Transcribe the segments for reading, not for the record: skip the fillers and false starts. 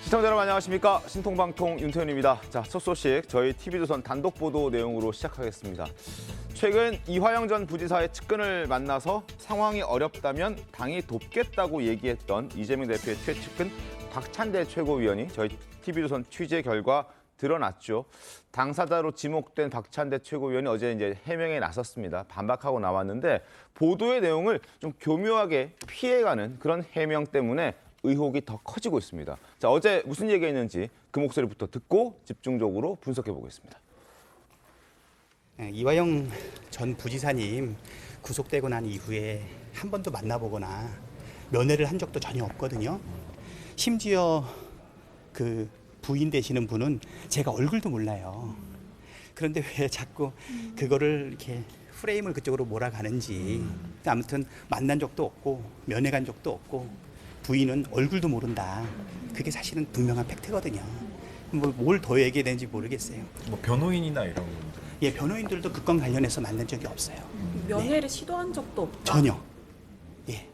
시청자 여러분 안녕하십니까. 신통방통 윤태현입니다. 자, 첫 소식 저희 TV조선 단독 보도 내용으로 시작하겠습니다. 최근 이화영 전 부지사의 측근을 만나서 상황이 어렵다면 당이 돕겠다고 얘기했던 이재명 대표의 최측근 박찬대 최고위원이 저희 TV조선 취재 결과 드러났죠. 당사자로 지목된 박찬대 최고위원이 어제 이제 해명에 나섰습니다. 반박하고 나왔는데 보도의 내용을 좀 교묘하게 피해가는 그런 해명 때문에 의혹이 더 커지고 있습니다. 자, 어제 무슨 얘기했는지 그 목소리부터 듣고 집중적으로 분석해 보겠습니다. 이화영 전 부지사님 구속되고 난 이후에 한 번도 만나보거나 면회를 한 적도 전혀 없거든요. 심지어 그 부인 되시는 분은 제가 얼굴도 몰라요. 그런데 왜 자꾸 그거를 이렇게 프레임을 그쪽으로 몰아가는지. 아무튼 만난 적도 없고 면회 간 적도 없고 부인은 얼굴도 모른다. 그게 사실은 분명한 팩트거든요. 뭘 더 얘기해야 되는지 모르겠어요. 뭐 변호인이나 이런 분들. 예, 변호인들도 그 건 관련해서 만난 적이 없어요. 면회를 시도한 적도 없다. 전혀. 예.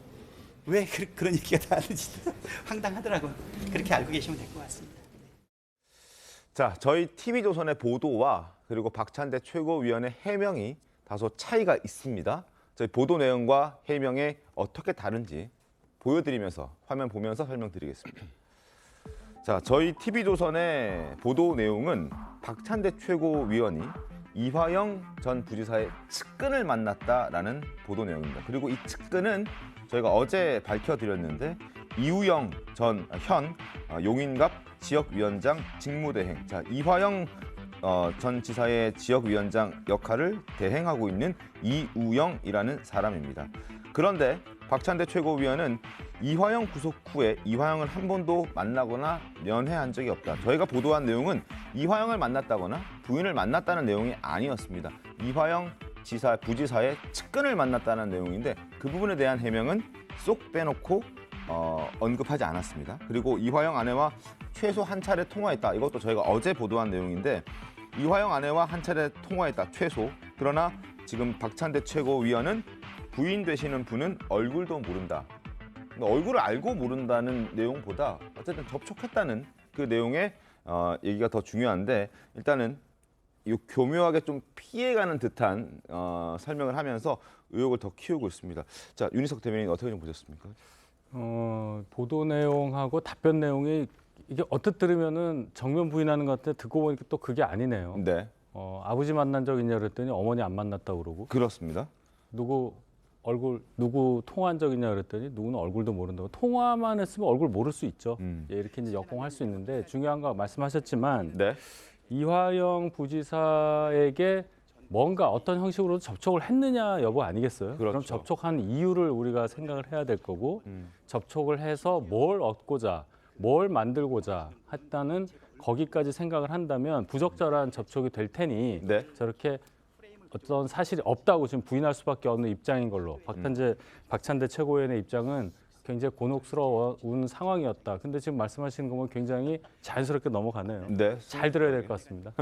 왜 그런 얘기가 다 하는지 황당하더라고요. 그렇게 알고 계시면 될 것 같습니다. 자, 저희 TV조선의 보도와 그리고 박찬대 최고위원의 해명이 다소 차이가 있습니다. 저희 보도 내용과 해명이 어떻게 다른지 보여드리면서 화면 보면서 설명드리겠습니다. 자, 저희 TV조선의 보도 내용은 박찬대 최고위원이 이화영 전 부지사의 측근을 만났다라는 보도 내용입니다. 그리고 이 측근은 저희가 어제 밝혀드렸는데 이우영 현 용인갑 지역위원장 직무대행. 자, 이화영 전 지사의 지역위원장 역할을 대행하고 있는 이우영이라는 사람입니다. 그런데 박찬대 최고위원은 이화영 구속 후에 이화영을 한 번도 만나거나 면회한 적이 없다. 저희가 보도한 내용은 이화영을 만났다거나 부인을 만났다는 내용이 아니었습니다. 이화영 부지사의 측근을 만났다는 내용인데 그 부분에 대한 해명은 쏙 빼놓고 언급하지 않았습니다. 그리고 이화영 아내와 최소 한 차례 통화했다. 이것도 저희가 어제 보도한 내용인데 이화영 아내와 한 차례 통화했다. 최소. 그러나 지금 박찬대 최고위원은 부인 되시는 분은 얼굴도 모른다. 얼굴을 알고 모른다는 내용보다 어쨌든 접촉했다는 그 내용의 얘기가 더 중요한데 일단은 이 교묘하게 좀 피해가는 듯한 설명을 하면서 의혹을 더 키우고 있습니다. 자, 윤희석 대변인 어떻게 좀 보셨습니까? 보도 내용하고 답변 내용이 이게 얼핏 들으면은 정면 부인하는 것 같은데 듣고 보니까 또 그게 아니네요. 네, 아버지 만난 적 있냐 그랬더니 어머니 안 만났다고 그러고 그렇습니다. 누구 통화한 적 있냐 그랬더니 누구는 얼굴도 모른다고. 통화만 했으면 얼굴 모를 수 있죠. 예, 이렇게 이제 역공할 수 있는데 중요한 거 말씀하셨지만 네, 이화영 부지사에게 뭔가 어떤 형식으로 접촉을 했느냐 여부 아니겠어요? 그렇죠. 그럼 접촉한 이유를 우리가 생각을 해야 될 거고 접촉을 해서 뭘 얻고자 뭘 만들고자 했다는 거기까지 생각을 한다면 부적절한 접촉이 될 테니 네. 저렇게 어떤 사실이 없다고 지금 부인할 수밖에 없는 입장인 걸로 박찬대 최고위원의 입장은 굉장히 곤혹스러운 상황이었다. 근데 지금 말씀하시는 거 보면 굉장히 자연스럽게 넘어가네요. 네. 잘 들어야 될 것 같습니다.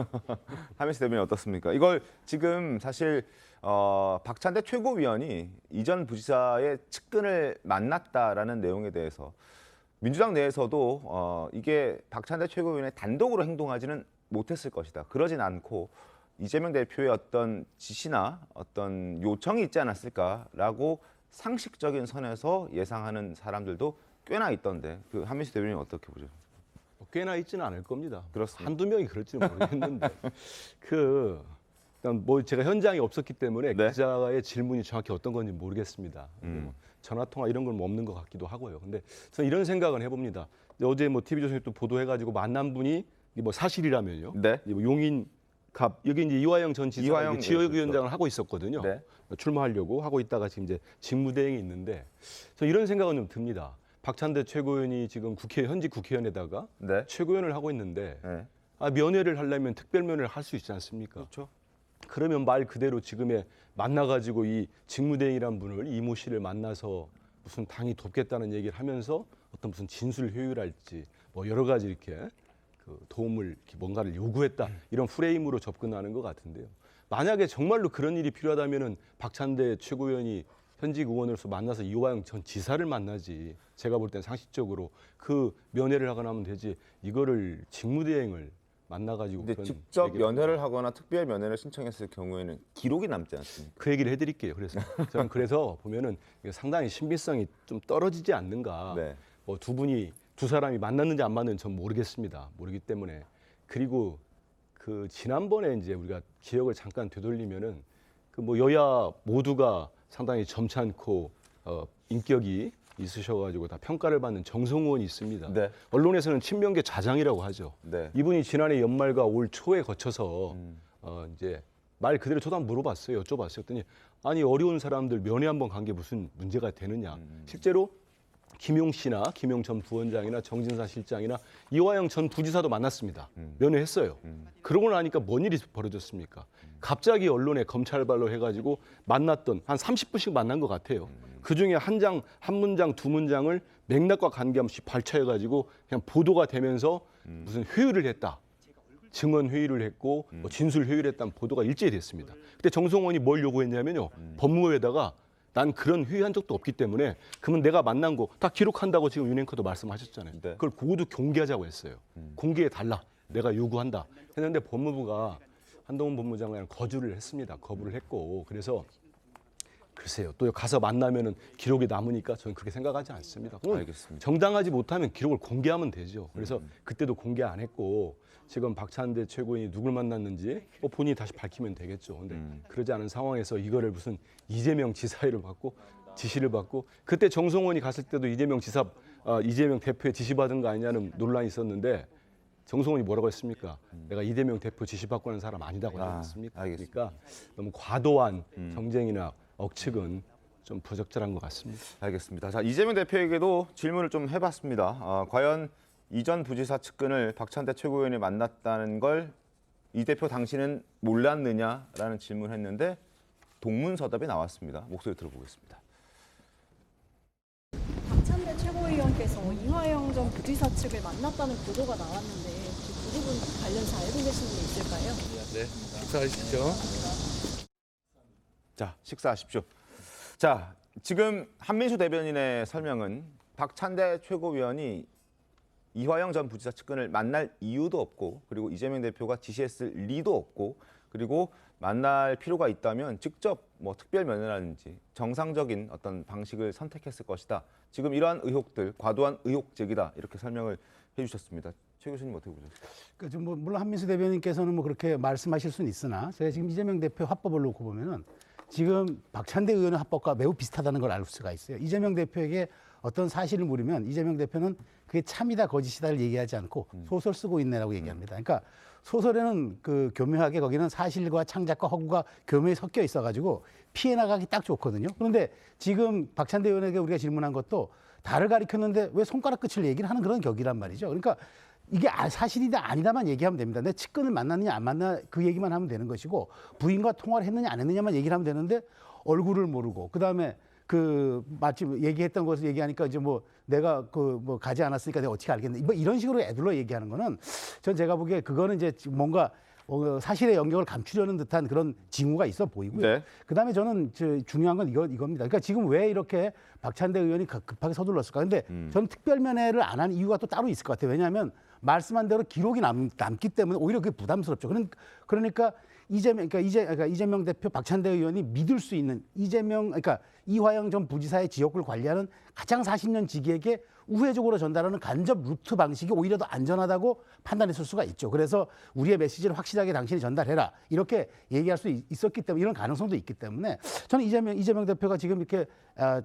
하민씨 대변인 어떻습니까? 이걸 지금 사실 박찬대 최고위원이 이전 부지사의 측근을 만났다라는 내용에 대해서 민주당 내에서도 이게 박찬대 최고위원의 단독으로 행동하지는 못했을 것이다. 그러진 않고 이재명 대표의 어떤 지시나 어떤 요청이 있지 않았을까라고 상식적인 선에서 예상하는 사람들도 꽤나 있던데 그 한민수 대변인 어떻게 보죠? 꽤나 있지는 않을 겁니다. 그렇습니다. 한두 명이 그럴지는 모르겠는데 일단 뭐 제가 현장에 없었기 때문에 네. 기자의 질문이 정확히 어떤 건지 모르겠습니다. 뭐 전화 통화 이런 건 뭐 없는 것 같기도 하고요. 근데 저는 이런 생각은 해봅니다. 어제 뭐 TV조선에 또 보도해가지고 만난 분이 뭐 사실이라면요. 네. 뭐 용인 여기 이제 이화영 전 지사가 이화영, 지역위원장을 하고 있었거든요. 네. 출마하려고 하고 있다가 지금 이제 직무대행이 있는데 저 이런 생각은 좀 듭니다. 박찬대 최고위원이 지금 현직 국회의원에다가 네. 최고위원을 하고 있는데 네. 면회를 하려면 특별 면회를 할 수 있지 않습니까? 그렇죠. 그러면 말 그대로 지금에 만나가지고 이 직무대행이란 분을 이모 씨를 만나서 무슨 당이 돕겠다는 얘기를 하면서 어떤 무슨 진술 효율할지 뭐 여러 가지 이렇게 그 도움을 이렇게 뭔가를 요구했다 이런 프레임으로 접근하는 것 같은데요. 만약에 정말로 그런 일이 필요하다면은 박찬대 최고위원이 현직 의원으로서 만나서 이화영 전 지사를 만나지. 제가 볼 땐 상식적으로 그 면회를 하거나 하면 되지. 이거를 직무대행을 만나가지고 근데 그런 직접 얘기를 면회를 하거나 특별 면회를 신청했을 경우에는 기록이 남지 않습니까? 그 얘기를 해드릴게요. 그래서 저는 그래서 보면은 이게 상당히 신빙성이 좀 떨어지지 않는가. 네. 뭐 두 사람이 만났는지 안 만났는지 전 모르겠습니다. 모르기 때문에. 그리고 그 지난번에 이제 우리가 기억을 잠깐 되돌리면은 그 뭐 여야 모두가 상당히 점잖고 인격이 있으셔가지고 다 평가를 받는 정성호 의원이 있습니다. 네. 언론에서는 친명계 좌장이라고 하죠. 네. 이분이 지난해 연말과 올 초에 거쳐서 이제 말 그대로 저도 한번 물어봤어요. 여쭤봤어요. 그랬더니 아니 어려운 사람들 면회 한번 간 게 무슨 문제가 되느냐. 실제로 김용 씨나 김용 전 부원장이나 정진사 실장이나 이화영 전 부지사도 만났습니다. 면회했어요. 그러고 나니까 뭔 일이 벌어졌습니까? 갑자기 언론에 검찰발로 해가지고 만났던 한 30분씩 만난 것 같아요. 그중에 한 문장, 두 문장을 맥락과 관계없이 발췌해가지고 그냥 보도가 되면서 무슨 회유를 했다. 증언 회의를 했고 뭐 진술 회의를 했다는 보도가 일제히 됐습니다. 그때 정성원이 뭘 요구했냐면요. 법무부에다가 난 그런 회의한 적도 없기 때문에 그러면 내가 만난 거 다 기록한다고 지금 윤 앵커도 말씀하셨잖아요. 네. 그걸 그것도 공개하자고 했어요. 공개해달라. 내가 요구한다. 했는데 법무부가 한동훈 법무장관이 거절을 했습니다. 거부를 했고 그래서 글쎄요. 또 가서 만나면은 기록이 남으니까 저는 그렇게 생각하지 않습니다. 알겠습니다. 정당하지 못하면 기록을 공개하면 되죠. 그래서 그때도 공개 안 했고 지금 박찬대 최고위원이 누굴 만났는지 본인이 다시 밝히면 되겠죠. 근데 그러지 않은 상황에서 이거를 무슨 이재명 지사를 받고 지시를 받고 그때 정성원이 갔을 때도 이재명 대표의 지시받은 거 아니냐는 논란이 있었는데 정성원이 뭐라고 했습니까? 내가 이재명 대표 지시받고 하는 사람 아니다고 하지 않습니까? 알겠습니다. 그러니까 너무 과도한 정쟁이나 억측은 좀 부적절한 것 같습니다. 알겠습니다. 자, 이재명 대표에게도 질문을 좀 해봤습니다. 과연 이전 부지사 측근을 박찬대 최고위원이 만났다는 걸 이 대표 당신은 몰랐느냐라는 질문을 했는데 동문서답이 나왔습니다. 목소리 들어보겠습니다. 박찬대 최고위원께서 이화영 전 부지사 측을 만났다는 보도가 나왔는데 그 부분 관련해서 알고 계시는 게 있을까요? 네, 식사하십시오. 자, 식사하십시오. 자, 지금 한민수 대변인의 설명은 박찬대 최고위원이 이화영 전 부지사 측근을 만날 이유도 없고 그리고 이재명 대표가 지시했을 리도 없고 그리고 만날 필요가 있다면 직접 뭐 특별 면회라든지 정상적인 어떤 방식을 선택했을 것이다. 지금 이러한 의혹들 과도한 의혹 제기다 이렇게 설명을 해주셨습니다. 최 교수님 어떻게 보셨어요? 그러니까 좀 물론 한민수 대변인께서는 뭐 그렇게 말씀하실 수는 있으나 제가 지금 이재명 대표 화법을 놓고 보면은 지금 박찬대 의원의 화법과 매우 비슷하다는 걸 알 수가 있어요. 이재명 대표에게 어떤 사실을 물으면 이재명 대표는 그게 참이다 거짓이다를 얘기하지 않고 소설 쓰고 있네라고 얘기합니다. 그러니까 소설에는 그 교묘하게 거기는 사실과 창작과 허구가 교묘히 섞여 있어가지고 피해 나가기 딱 좋거든요. 그런데 지금 박찬대 의원에게 우리가 질문한 것도 달을 가리켰는데 왜 손가락 끝을 얘기를 하는 그런 격이란 말이죠. 그러니까 이게 사실이다 아니다만 얘기하면 됩니다. 내 측근을 만났느냐 안 만나 그 얘기만 하면 되는 것이고 부인과 통화를 했느냐 안 했느냐만 얘기를 하면 되는데 얼굴을 모르고 그다음에 그 마침 얘기했던 것을 얘기하니까 이제 뭐 내가 그 뭐 가지 않았으니까 내가 어떻게 알겠네. 뭐 이런 식으로 애들러 얘기하는 거는 전 제가 보기에 그거는 이제 뭔가 사실의 영역을 감추려는 듯한 그런 징후가 있어 보이고요. 네. 그다음에 저는 중요한 건 이겁니다. 그러니까 지금 왜 이렇게 박찬대 의원이 급하게 서둘렀을까? 근데 저는 특별면회를 안 한 이유가 또 따로 있을 것 같아요. 왜냐하면 말씀한 대로 기록이 남기 때문에 오히려 그게 부담스럽죠. 그러니까 이재명 대표 박찬대 의원이 믿을 수 있는 그러니까 이화영 전 부지사의 지역구를 관리하는 가장 40년 지기에게 우회적으로 전달하는 간접 루트 방식이 오히려 더 안전하다고 판단했을 수가 있죠. 그래서 우리의 메시지를 확실하게 당신이 전달해라 이렇게 얘기할 수 있었기 때문에 이런 가능성도 있기 때문에 저는 이재명 대표가 지금 이렇게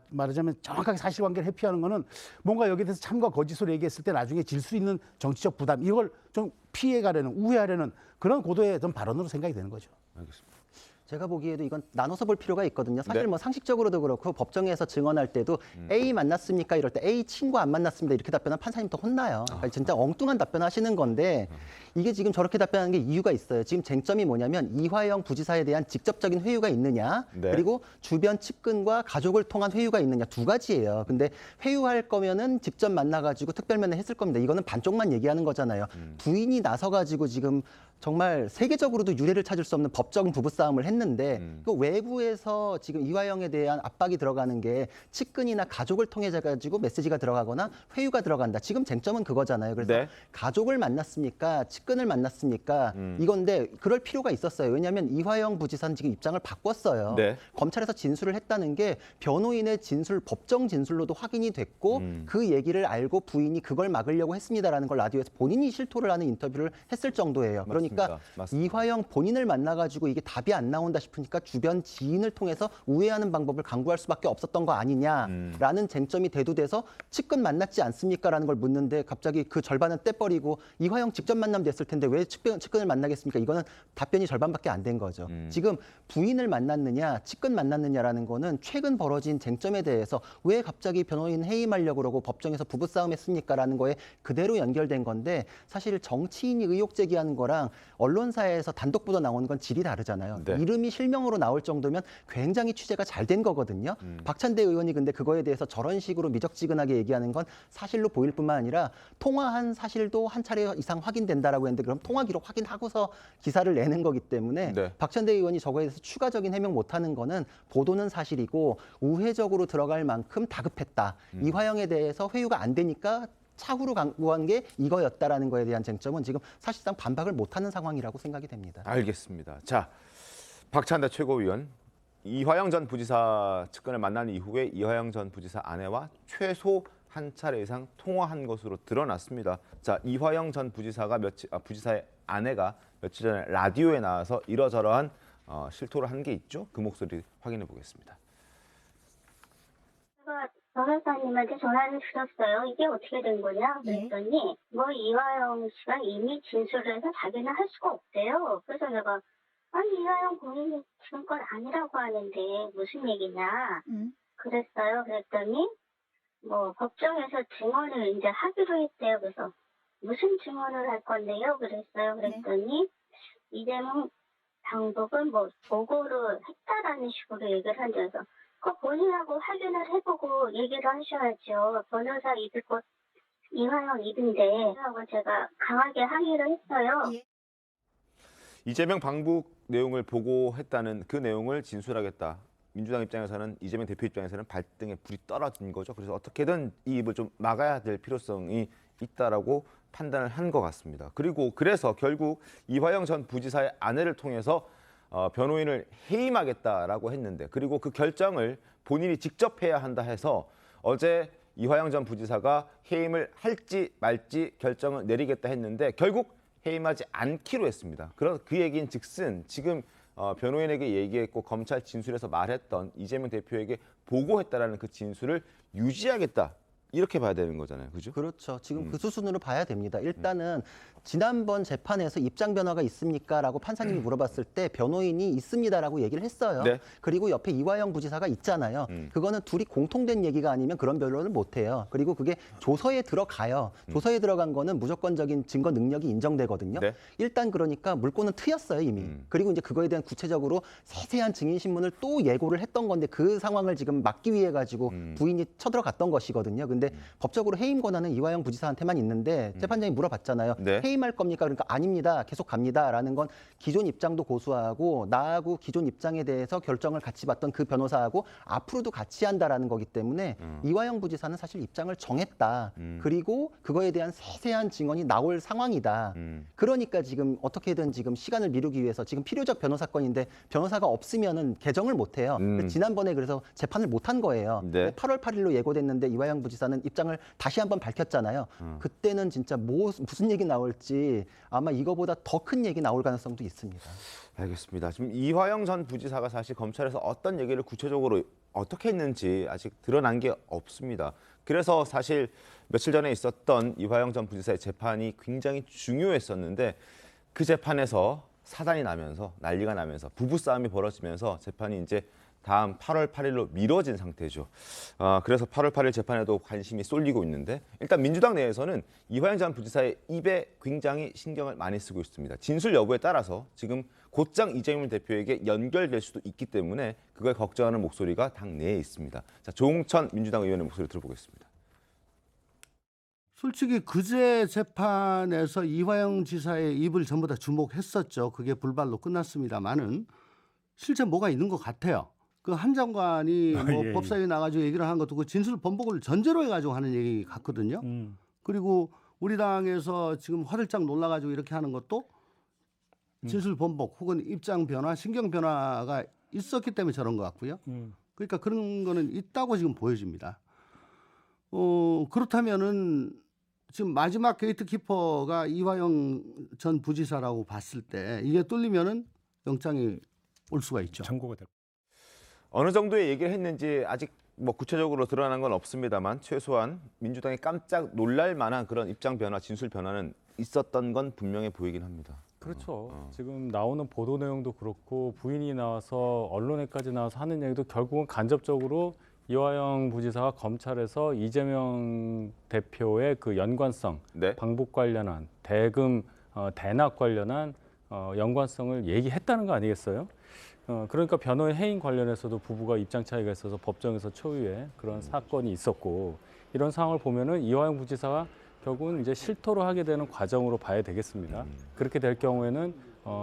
말하자면 정확하게 사실관계를 회피하는 거는 뭔가 여기에 대해서 참과 거짓으로 얘기했을 때 나중에 질 수 있는 정치적 부담 이걸 좀 피해가려는 우회하려는 그런 고도의 좀 발언으로 생각이 되는 거죠. 알겠습니다. 제가 보기에도 이건 나눠서 볼 필요가 있거든요. 사실 네. 뭐 상식적으로도 그렇고 법정에서 증언할 때도 A 만났습니까? 이럴 때 A 친구 안 만났습니다. 이렇게 답변하면 판사님 또 혼나요. 그러니까 진짜 엉뚱한 답변하시는 건데 이게 지금 저렇게 답변하는 게 이유가 있어요. 지금 쟁점이 뭐냐면 이화영 부지사에 대한 직접적인 회유가 있느냐 네. 그리고 주변 측근과 가족을 통한 회유가 있느냐 두 가지예요. 근데 회유할 거면은 직접 만나가지고 특별면회 했을 겁니다. 이거는 반쪽만 얘기하는 거잖아요. 부인이 나서가지고 지금 정말 세계적으로도 유례를 찾을 수 없는 법적 부부싸움을 했는데 했는데 그 외부에서 지금 이화영에 대한 압박이 들어가는 게 측근이나 가족을 통해 가지고 메시지가 들어가거나 회유가 들어간다. 지금 쟁점은 그거잖아요. 그래서 네. 가족을 만났습니까? 측근을 만났습니까? 이건데 그럴 필요가 있었어요. 왜냐하면 이화영 부지사는 지금 입장을 바꿨어요. 네. 검찰에서 진술을 했다는 게 변호인의 진술, 법정 진술로도 확인이 됐고 그 얘기를 알고 부인이 그걸 막으려고 했습니다라는 걸 라디오에서 본인이 실토를 하는 인터뷰를 했을 정도예요. 그러니까 맞습니다. 이화영 본인을 만나가지고 이게 답이 안 나온다 싶으니까 주변 지인을 통해서 우회하는 방법을 강구할 수밖에 없었던 거 아니냐라는 쟁점이 대두돼서 측근 만났지 않습니까라는 걸 묻는데 갑자기 그 절반은 떼버리고 이화영 직접 만나면 됐을 텐데 왜 측근을 만나겠습니까? 이거는 답변이 절반밖에 안 된 거죠. 지금 부인을 만났느냐 측근 만났느냐라는 거는 최근 벌어진 쟁점에 대해서 왜 갑자기 변호인 해임하려고 그러고 법정에서 부부싸움 했습니까라는 거에 그대로 연결된 건데 사실 정치인이 의혹 제기하는 거랑 언론사에서 단독 보도 나오는 건 질이 다르잖아요. 네. 이름이 실명으로 나올 정도면 굉장히 취재가 잘 된 거거든요. 박찬대 의원이 근데 그거에 대해서 저런 식으로 미적지근하게 얘기하는 건 사실로 보일 뿐만 아니라 통화한 사실도 한 차례 이상 확인된다라고 했는데 그럼 통화 기록 확인하고서 기사를 내는 거기 때문에 네. 박찬대 의원이 저거에 대해서 추가적인 해명 못하는 거는 보도는 사실이고 우회적으로 들어갈 만큼 다급했다. 이화영에 대해서 회유가 안 되니까 차후로 강구한 게 이거였다라는 거에 대한 쟁점은 지금 사실상 반박을 못하는 상황이라고 생각이 됩니다. 알겠습니다. 자, 박찬대 최고위원, 이화영 전 부지사 측근을 만난 이후에 이화영 전 부지사 아내와 최소 한 차례 이상 통화한 것으로 드러났습니다. 자, 이화영 전 부지사가 부지사의 아내가 며칠 전에 라디오에 나와서 이러저러한 실토를 한 게 있죠. 그 목소리 확인해 보겠습니다. 변호사님한테 전화를 드렸어요. 이게 어떻게 된 거냐? 그랬더니 뭐 이화영 씨가 이미 진술을 해서 자기는 할 수가 없대요. 그래서 내가 아니 이화영 본인이 지금껏 아니라고 하는데 무슨 얘기냐? 그랬어요. 그랬더니 뭐 법정에서 증언을 이제 하기로 했대요. 그래서 무슨 증언을 할 건데요? 그랬어요. 그랬더니 이재명 당국은 뭐 보고를 했다라는 식으로 얘기를 한다서 그 본인하고 확인을 해보고 얘기를 하셔야죠. 변호사 입을 것 이화영 입인데 하고 제가 강하게 항의를 했어요. 이재명 방북 내용을 보고했다는 그 내용을 진술하겠다. 민주당 입장에서는 이재명 대표 입장에서는 발등에 불이 떨어진 거죠. 그래서 어떻게든 이 입을 좀 막아야 될 필요성이 있다라고 판단을 한 것 같습니다. 그리고 그래서 결국 이화영 전 부지사의 아내를 통해서 변호인을 해임하겠다라고 했는데 그리고 그 결정을 본인이 직접 해야 한다 해서 어제 이화영 전 부지사가 해임을 할지 말지 결정을 내리겠다 했는데 결국 해임하지 않기로 했습니다. 그 얘기인 즉슨 지금 변호인에게 얘기했고 검찰 진술에서 말했던 이재명 대표에게 보고했다라는 그 진술을 유지하겠다. 이렇게 봐야 되는 거잖아요. 그죠? 그렇죠. 지금 그 수순으로 봐야 됩니다. 일단은 지난번 재판에서 입장 변화가 있습니까? 라고 판사님이 물어봤을 때 변호인이 있습니다라고 얘기를 했어요. 네. 그리고 옆에 이화영 부지사가 있잖아요. 그거는 둘이 공통된 얘기가 아니면 그런 변론을 못 해요. 그리고 그게 조서에 들어가요. 조서에 들어간 거는 무조건적인 증거 능력이 인정되거든요. 네. 일단 그러니까 물꼬는 트였어요, 이미. 그리고 이제 그거에 대한 구체적으로 세세한 증인 신문을 또 예고를 했던 건데 그 상황을 지금 막기 위해 가지고 부인이 쳐들어갔던 것이거든요. 근데 법적으로 해임 권한은 이화영 부지사한테만 있는데 재판장이 물어봤잖아요. 네. 해임할 겁니까? 그러니까 아닙니다. 계속 갑니다라는 건 기존 입장도 고수하고 나하고 기존 입장에 대해서 결정을 같이 받던 그 변호사하고 앞으로도 같이 한다라는 거기 때문에 이화영 부지사는 사실 입장을 정했다. 그리고 그거에 대한 세세한 증언이 나올 상황이다. 그러니까 지금 어떻게든 지금 시간을 미루기 위해서 지금 필요적 변호사건인데 변호사가 없으면은 개정을 못 해요. 지난번에 그래서 재판을 못 한 거예요. 네. 8월 8일로 예고됐는데 이화영 부지사는 입장을 다시 한번 밝혔잖아요. 그때는 진짜 무슨 얘기 나올지 아마 이거보다 더 큰 얘기 나올 가능성도 있습니다. 알겠습니다. 지금 이화영 전 부지사가 사실 검찰에서 어떤 얘기를 구체적으로 어떻게 했는지 아직 드러난 게 없습니다. 그래서 사실 며칠 전에 있었던 이화영 전 부지사의 재판이 굉장히 중요했었는데 그 재판에서 사단이 나면서 난리가 나면서 부부싸움이 벌어지면서 재판이 이제 다음 8월 8일로 미뤄진 상태죠. 그래서 8월 8일 재판에도 관심이 쏠리고 있는데 일단 민주당 내에서는 이화영 전 부지사의 입에 굉장히 신경을 많이 쓰고 있습니다. 진술 여부에 따라서 지금 곧장 이재명 대표에게 연결될 수도 있기 때문에 그걸 걱정하는 목소리가 당 내에 있습니다. 자, 조홍천 민주당 의원의 목소리 들어보겠습니다. 솔직히 그제 재판에서 이화영 지사의 입을 전부 다 주목했었죠. 그게 불발로 끝났습니다만은 실제 뭐가 있는 것 같아요. 그 한 장관이 뭐 예, 예. 법사위에 나가지고 얘기를 하는 것도 그 진술 번복을 전제로 해가지고 하는 얘기 같거든요. 그리고 우리 당에서 지금 화들짝 놀라가지고 이렇게 하는 것도 진술 번복 혹은 입장 변화, 신경 변화가 있었기 때문에 저런 것 같고요. 그러니까 그런 거는 있다고 지금 보여집니다. 그렇다면은 지금 마지막 게이트키퍼가 이화영 전 부지사라고 봤을 때 이게 뚫리면은 영장이 올 수가 있죠. 청구가 될. 어느 정도의 얘기를 했는지 아직 뭐 구체적으로 드러난 건 없습니다만 최소한 민주당이 깜짝 놀랄 만한 그런 입장 변화, 진술 변화는 있었던 건 분명해 보이긴 합니다. 그렇죠. 지금 나오는 보도 내용도 그렇고 부인이 나와서 언론에까지 나와서 하는 얘기도 결국은 간접적으로 이화영 부지사가 검찰에서 이재명 대표의 그 연관성, 네. 방북 관련한 대금 대납 관련한 연관성을 얘기했다는 거 아니겠어요? 그러니까 변호인 해임 관련해서도 부부가 입장 차이가 있어서 법정에서 초유의 그런 사건이 있었고 이런 상황을 보면은 이화영 부지사가 결국은 이제 실토를 하게 되는 과정으로 봐야 되겠습니다. 그렇게 될 경우에는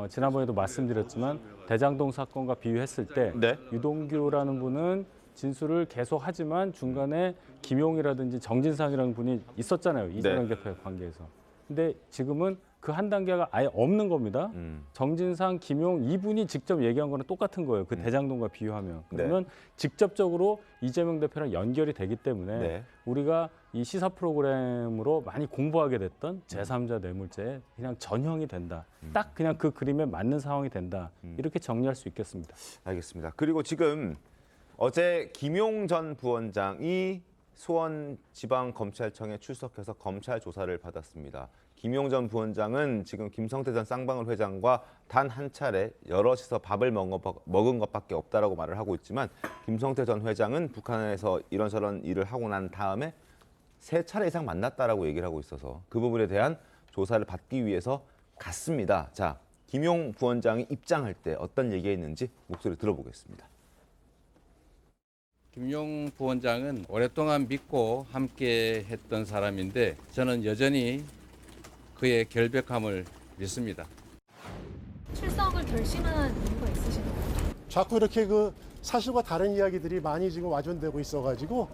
지난번에도 말씀드렸지만 대장동 사건과 비유했을 때 네. 유동규라는 분은 진술을 계속하지만 중간에 김용이라든지 정진상이라는 분이 있었잖아요. 이재명 대표의 관계에서. 근데 지금은 그 한 단계가 아예 없는 겁니다. 정진상, 김용 이분이 직접 얘기한 거는 똑같은 거예요. 그 대장동과 비유하면. 그러면 직접적으로 이재명 대표랑 연결이 되기 때문에 우리가 이 시사 프로그램으로 많이 공부하게 됐던 제3자 뇌물죄에 그냥 전형이 된다. 딱 그냥 그 그림에 맞는 상황이 된다. 이렇게 정리할 수 있겠습니다. 알겠습니다. 그리고 지금 어제 김용 전 부원장이 수원지방검찰청에 출석해서 검찰 조사를 받았습니다. 김용 전 부원장은 지금 김성태 전 쌍방울 회장과 단 한 차례 여럿이서 밥을 먹은 것밖에 없다라고 말을 하고 있지만 김성태 전 회장은 북한에서 이런저런 일을 하고 난 다음에 3차례 이상 만났다라고 얘기를 하고 있어서 그 부분에 대한 조사를 받기 위해서 갔습니다. 자, 김용 부원장이 입장할 때 어떤 얘기가 있는지 목소리 들어보겠습니다. 김용 부원장은 오랫동안 믿고 함께 했던 사람인데 저는 여전히 그의 결백함을 믿습니다. 출석을 결심한 이유가 있으신가요? 자꾸 이렇게 그 사실과 다른 이야기들이 많이 지금 와전되고 있어가지고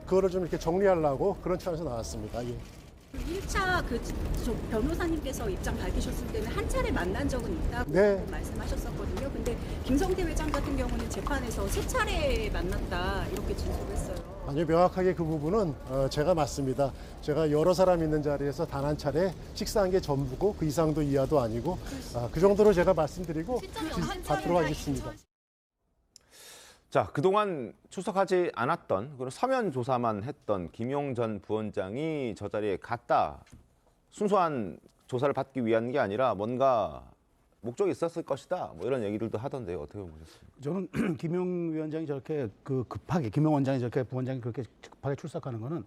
그거를 좀 이렇게 정리하려고 그런 차원에서 나왔습니다. 예. 1차 변호사님께서 입장 밝히셨을 때는 한 차례 만난 적은 있다고 말씀하셨었거든요. 근데 김성태 회장 같은 경우는 재판에서 3차례 만났다 이렇게 진술했어요. 아니요, 명확하게 그 부분은 제가 맞습니다. 제가 여러 사람 있는 자리에서 단 한 차례 식사한 게 전부고 그 이상도 이하도 아니고 그 정도로 제가 말씀드리고 받도록 하겠습니다. 자, 그동안 출석하지 않았던 그런 서면 조사만 했던 김용 전 부원장이 저 자리에 갔다. 순수한 조사를 받기 위한 게 아니라 뭔가 목적이 있었을 것이다. 뭐 이런 얘기들도 하던데요. 어떻게 보셨습니까? 저는 김용 위원장이 저렇게 김용 원장이 저렇게 부원장이 그렇게 급하게 출석하는 거는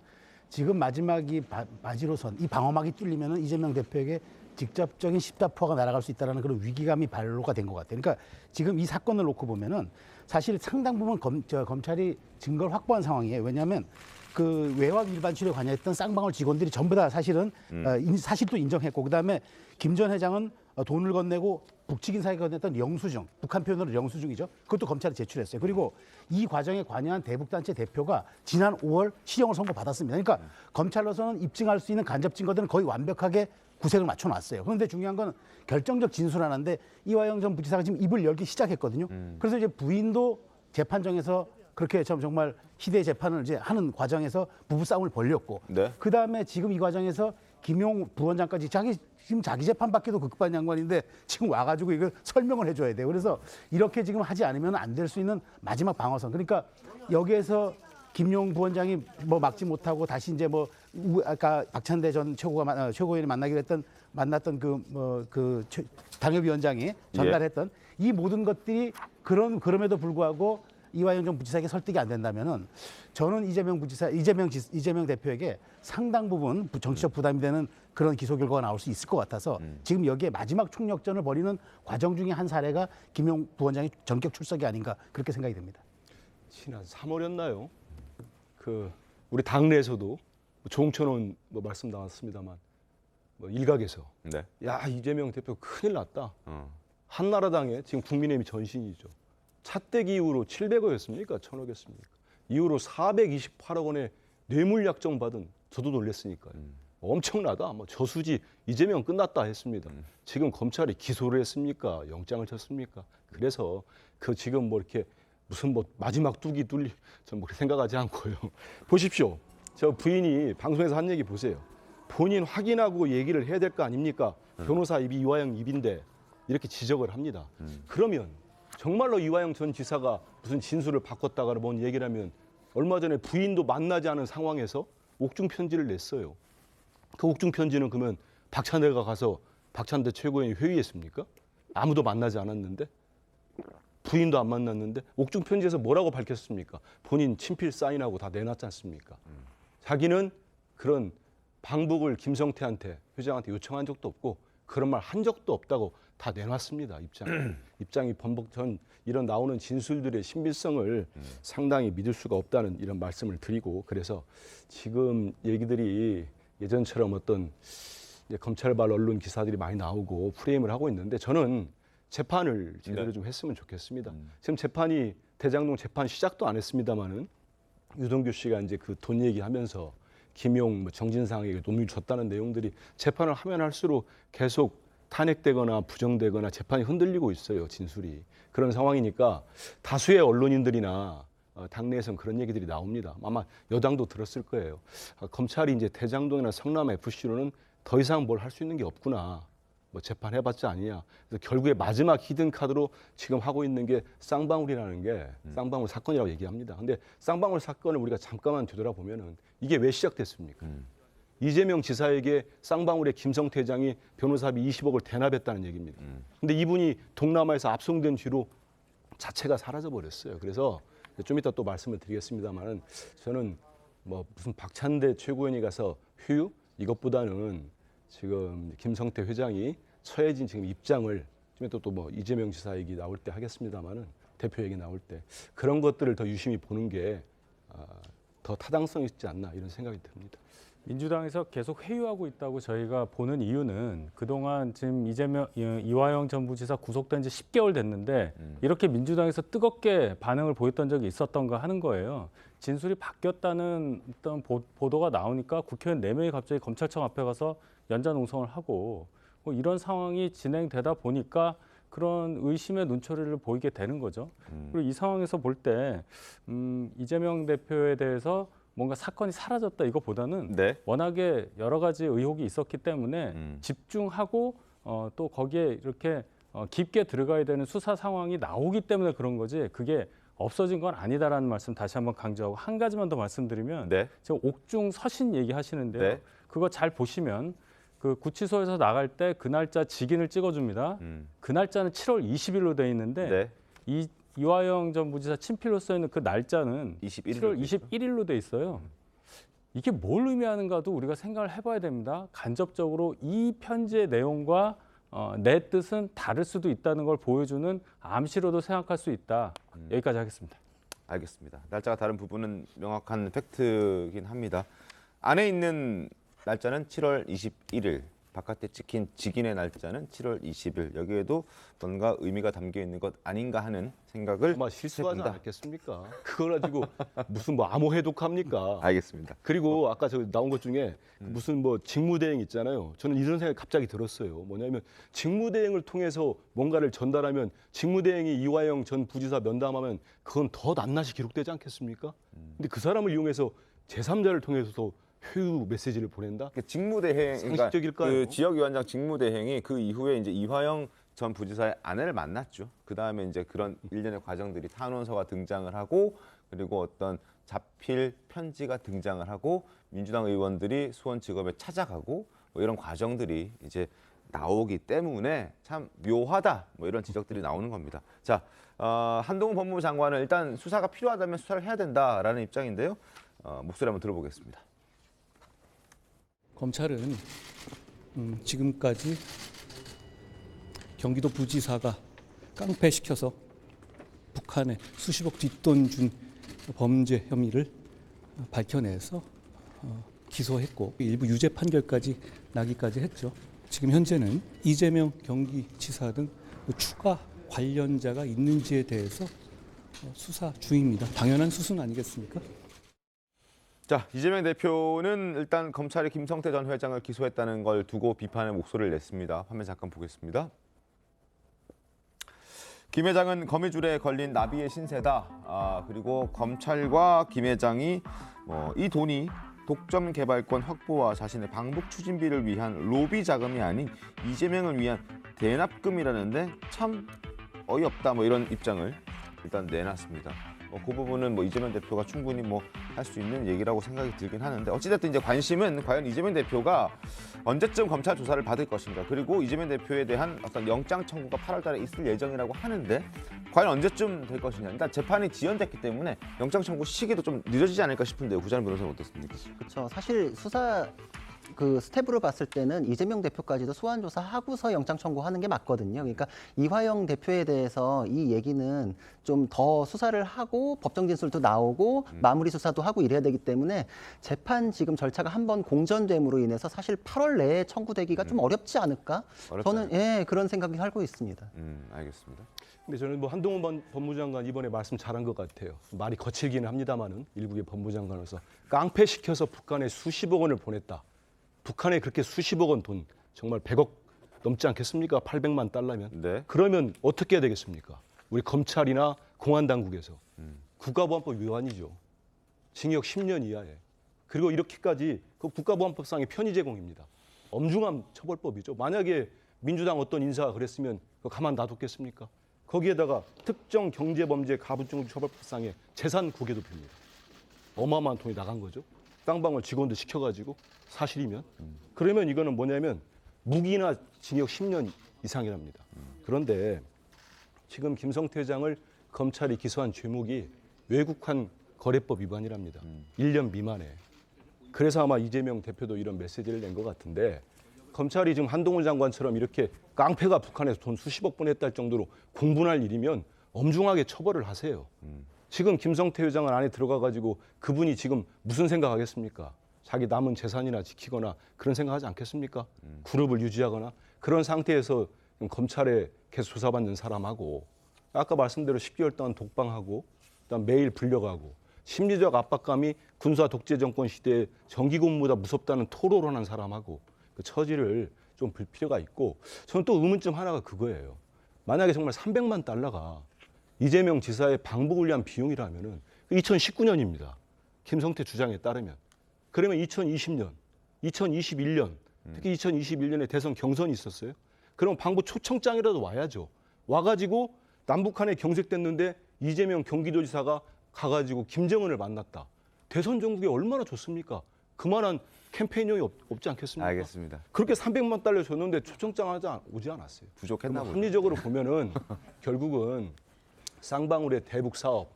지금 마지막이 마지노선 이 방어막이 뚫리면은 이재명 대표에게 직접적인 십자포가 날아갈 수 있다는 그런 위기감이 발로가 된 것 같아요. 그러니까 지금 이 사건을 놓고 보면은 사실 상당 부분 검찰이 증거를 확보한 상황이에요. 왜냐하면 그 외압 일반 치료에 관여했던 쌍방울 직원들이 전부 다 사실은 사실도 인정했고 그다음에 김 전 회장은 돈을 건네고 북측인 사이에 건넸던 영수증, 북한 표현으로 영수증이죠. 그것도 검찰에 제출했어요. 그리고 이 과정에 관여한 대북단체 대표가 지난 5월 실형을 선고받았습니다. 그러니까 검찰로서는 입증할 수 있는 간접 증거들은 거의 완벽하게 구색을 맞춰놨어요. 그런데 중요한 건 결정적 진술 하나인데 이화영 전 부지사가 지금 입을 열기 시작했거든요. 그래서 이제 부인도 재판정에서 그렇게 정말 희대의 재판을 이제 하는 과정에서 부부싸움을 벌였고 그 다음에 지금 이 과정에서 김용 부원장까지 지금 자기 재판 받기도 급한 양반인데 지금 와가지고 이걸 설명을 해줘야 돼요. 그래서 이렇게 지금 하지 않으면 안 될 수 있는 마지막 방어선. 그러니까 여기에서 김용 부원장이 뭐 막지 못하고 다시 이제 뭐 아까 박찬대 전 최고위원이 만났던 그 당협위원장이 전달했던 이 모든 것들이 그럼에도 불구하고 이화영 전 부지사에게 설득이 안 된다면은 저는 이재명 대표에게 상당 부분 정치적 부담이 되는 그런 기소 결과가 나올 수 있을 것 같아서 지금 여기에 마지막 총력전을 벌이는 과정 중에 한 사례가 김용 부원장의 전격 출석이 아닌가 그렇게 생각이 됩니다. 지난 3월이었나요? 그 우리 당내에서도 조홍천 뭐 말씀 나왔습니다만 뭐 일각에서 야 이재명 대표 큰일 났다. 한나라당에 지금 국민의힘이 전신이죠. 차떼기 이후로 700억이었습니까? 1000억이었습니까? 이후로 428억 원의 뇌물 약정 받은 저도 놀랬으니까요. 엄청나다. 뭐 저수지 이재명 끝났다 했습니다. 지금 검찰이 기소를 했습니까? 영장을 쳤습니까? 그래서 그 지금 뭐 이렇게 무슨 뭐 마지막 뚝이 뚫리 저는 뭐 그렇게 생각하지 않고요. 보십시오. 저 부인이 방송에서 한 얘기 보세요. 본인 확인하고 얘기를 해야 될 거 아닙니까? 변호사 입이 이화영 입인데 이렇게 지적을 합니다. 그러면 정말로 이화영 전 지사가 무슨 진술을 바꿨다가 뭔 얘기를 하면 얼마 전에 부인도 만나지 않은 상황에서 옥중 편지를 냈어요. 그 옥중 편지는 그러면 박찬대가 가서 박찬대 최고위원이 회의했습니까? 아무도 만나지 않았는데 부인도 안 만났는데 옥중 편지에서 뭐라고 밝혔습니까? 본인 친필 사인하고 다 내놨지 않습니까? 자기는 그런 방북을 김성태한테 회장한테 요청한 적도 없고 그런 말 한 적도 없다고 다 내놨습니다. 입장이 번복 전 이런 나오는 진술들의 신빙성을 상당히 믿을 수가 없다는 이런 말씀을 드리고 그래서 지금 얘기들이 예전처럼 어떤 이제 검찰발 언론 기사들이 많이 나오고 프레임을 하고 있는데 저는 재판을 제대로 좀 했으면 좋겠습니다. 지금 재판이 대장동 재판 시작도 안 했습니다마는 유동규 씨가 이제 그 돈 얘기하면서 김용, 뭐 정진상에게 돈을 줬다는 내용들이 재판을 하면 할수록 계속 탄핵되거나 부정되거나 재판이 흔들리고 있어요, 진술이. 그런 상황이니까 다수의 언론인들이나 당내에서는 그런 얘기들이 나옵니다. 아마 여당도 들었을 거예요. 검찰이 이제 대장동이나 성남 FC로는 더 이상 뭘 할 수 있는 게 없구나. 뭐 재판해봤자 아니냐. 그래서 결국에 마지막 히든 카드로 지금 하고 있는 게 쌍방울이라는 게 쌍방울 사건이라고 얘기합니다. 근데 쌍방울 사건을 우리가 잠깐만 되돌아보면은 이게 왜 시작됐습니까? 이재명 지사에게 쌍방울의 김성태 회장이 변호사비 20억을 대납했다는 얘기입니다. 근데 이분이 동남아에서 압송된 뒤로 자체가 사라져 버렸어요. 그래서 좀 이따 또 말씀을 드리겠습니다만은 저는 뭐 무슨 박찬대 최고위원이 가서 휴유 이것보다는 지금 김성태 회장이 처해진 지금 입장을 좀 이따 또 뭐 이재명 지사 얘기 나올 때 하겠습니다만은 대표 얘기 나올 때 그런 것들을 더 유심히 보는 게 더 타당성이 있지 않나 이런 생각이 듭니다. 민주당에서 계속 회유하고 있다고 저희가 보는 이유는 그동안 지금 이화영 전 부지사 구속된 지 10개월 됐는데 이렇게 민주당에서 뜨겁게 반응을 보였던 적이 있었던가 하는 거예요. 진술이 바뀌었다는 어떤 보도가 나오니까 국회의원 4명이 갑자기 검찰청 앞에 가서 연좌농성을 하고 뭐 이런 상황이 진행되다 보니까 그런 의심의 눈초리를 보이게 되는 거죠. 그리고 이 상황에서 볼 때 이재명 대표에 대해서 뭔가 사건이 사라졌다 이거보다는 네. 워낙에 여러 가지 의혹이 있었기 때문에 집중하고 또 거기에 이렇게 깊게 들어가야 되는 수사 상황이 나오기 때문에 그런 거지 그게 없어진 건 아니다라는 말씀 다시 한번 강조하고 한 가지만 더 말씀드리면 네. 제가 옥중 서신 얘기하시는데요. 네. 그거 잘 보시면 그 구치소에서 나갈 때 그 날짜 직인을 찍어줍니다. 그 날짜는 7월 20일로 돼 있는데 네. 이화영 전 부지사 친필로 써 있는 그 날짜는 7월 21일로 돼 있어요. 이게 뭘 의미하는가도 우리가 생각을 해봐야 됩니다. 간접적으로 이 편지의 내용과 내 뜻은 다를 수도 있다는 걸 보여주는 암시로도 생각할 수 있다. 여기까지 하겠습니다. 알겠습니다. 날짜가 다른 부분은 명확한 팩트긴 합니다. 안에 있는 날짜는 7월 21일, 바깥에 찍힌 직인의 날짜는 7월 20일. 여기에도 뭔가 의미가 담겨 있는 것 아닌가 하는 생각을 아마 실수하지 않았겠습니까? 그걸 가지고 무슨 뭐 암호 해독합니까? 알겠습니다. 그리고 아까 저 나온 것 중에 무슨 뭐 직무대행 있잖아요. 저는 이런 생각이 갑자기 들었어요. 뭐냐면 직무대행을 통해서 뭔가를 전달하면 직무대행이 이화영 전 부지사 면담하면 그건 더 낱낱이 기록되지 않겠습니까? 근데 그 사람을 이용해서 제3자를 통해서도 효유 메시지를 보낸다? 직무대행, 상식적일까요? 그 지역위원장 직무대행이 그 이후에 이제 이화영 전 부지사의 아내를 만났죠. 그 다음에 이제 그런 일련의 과정들이 탄원서가 등장을 하고 그리고 어떤 자필 편지가 등장을 하고 민주당 의원들이 수원지검에 찾아가고 뭐 이런 과정들이 이제 나오기 때문에 참 묘하다 뭐 이런 지적들이 나오는 겁니다. 자, 한동훈 법무부 장관은 일단 수사가 필요하다면 수사를 해야 된다라는 입장인데요. 목소리 한번 들어보겠습니다. 검찰은 지금까지 경기도 부지사가 깡패시켜서 북한에 수십억 뒷돈 준 범죄 혐의를 밝혀내서 기소했고 일부 유죄 판결까지 나기까지 했죠. 지금 현재는 이재명 경기지사 등 추가 관련자가 있는지에 대해서 수사 중입니다. 당연한 수순 아니겠습니까? 자, 이재명 대표는 일단 검찰이 김성태 전 회장을 기소했다는 걸 두고 비판의 목소리를 냈습니다. 화면 잠깐 보겠습니다. 김 회장은 거미줄에 걸린 나비의 신세다. 그리고 검찰과 김 회장이 이 돈이 독점 개발권 확보와 자신의 방북 추진비를 위한 로비 자금이 아닌 이재명을 위한 대납금이라는데 참 어이없다. 이런 입장을 일단 내놨습니다. 그 부분은 이재명 대표가 충분히 할 수 있는 얘기라고 생각이 들긴 하는데 어찌됐든 이제 관심은 과연 이재명 대표가 언제쯤 검찰 조사를 받을 것인가, 그리고 이재명 대표에 대한 어떤 영장 청구가 8월달에 있을 예정이라고 하는데 과연 언제쯤 될 것이냐. 일단 재판이 지연됐기 때문에 영장 청구 시기도 좀 늦어지지 않을까 싶은데요. 구자는 변호사는 어떻습니까? 그렇죠. 사실 수사 스텝으로 봤을 때는 이재명 대표까지도 소환 조사하고서 영장 청구하는 게 맞거든요. 그러니까 이화영 대표에 대해서 이 얘기는 좀 더 수사를 하고 법정 진술도 나오고 마무리 수사도 하고 이래야 되기 때문에 재판 지금 절차가 한번 공전됨으로 인해서 사실 8월 내에 청구되기가 좀 어렵지 않을까? 저는 그런 생각이 살고 있습니다. 알겠습니다. 근데 저는 한동훈 법무장관 이번에 말씀 잘한 것 같아요. 말이 거칠기는 합니다만은 일국의 법무장관으로서 깡패시켜서 북한에 수십억 원을 보냈다. 북한에 그렇게 수십억 원 돈, 정말 100억 넘지 않겠습니까? 800만 달러면. 네. 그러면 어떻게 해야 되겠습니까? 우리 검찰이나 공안당국에서. 국가보안법 위반이죠. 징역 10년 이하에. 그리고 이렇게까지 그 국가보안법상의 편의 제공입니다. 엄중한 처벌법이죠. 만약에 민주당 어떤 인사가 그랬으면 그거 가만 놔뒀겠습니까? 거기에다가 특정 경제범죄 가부증 처벌법상의 재산 국외도 핍니다. 어마어마한 돈이 나간 거죠. 쌍방울 직원들 시켜가지고 사실이면. 그러면 이거는 뭐냐면 무기나 징역 10년 이상이랍니다. 그런데 지금 김성태 회장을 검찰이 기소한 죄목이 외국환 거래법 위반이랍니다. 1년 미만에. 그래서 아마 이재명 대표도 이런 메시지를 낸 것 같은데 검찰이 지금 한동훈 장관처럼 이렇게 깡패가 북한에서 돈 수십억 보냈다 할 정도로 공분할 일이면 엄중하게 처벌을 하세요. 지금 김성태 회장은 안에 들어가가지고 그분이 지금 무슨 생각하겠습니까? 자기 남은 재산이나 지키거나 그런 생각하지 않겠습니까? 그룹을 유지하거나 그런 상태에서 검찰에 계속 조사받는 사람하고 아까 말씀대로 10개월 동안 독방하고 그다음 매일 불려가고 심리적 압박감이 군사 독재 정권 시대에 정기근무보다 무섭다는 토로를 하는 사람하고 그 처지를 좀 볼 필요가 있고 저는 또 의문점 하나가 그거예요. 만약에 정말 300만 달러가 이재명 지사의 방북을 위한 비용이라면은 2019년입니다. 김성태 주장에 따르면. 그러면 2020년, 2021년, 특히 2021년에 대선 경선이 있었어요. 그럼 방북 초청장이라도 와야죠. 와가지고 남북한에 경색됐는데 이재명 경기도지사가 가가지고 김정은을 만났다. 대선 전국에 얼마나 좋습니까? 그만한 캠페인용이 없지 않겠습니까? 알겠습니다. 그렇게 300만 달러 줬는데 초청장 오지 않았어요. 부족했나 보죠. 합리적으로 보면은 결국은 쌍방울의 대북 사업,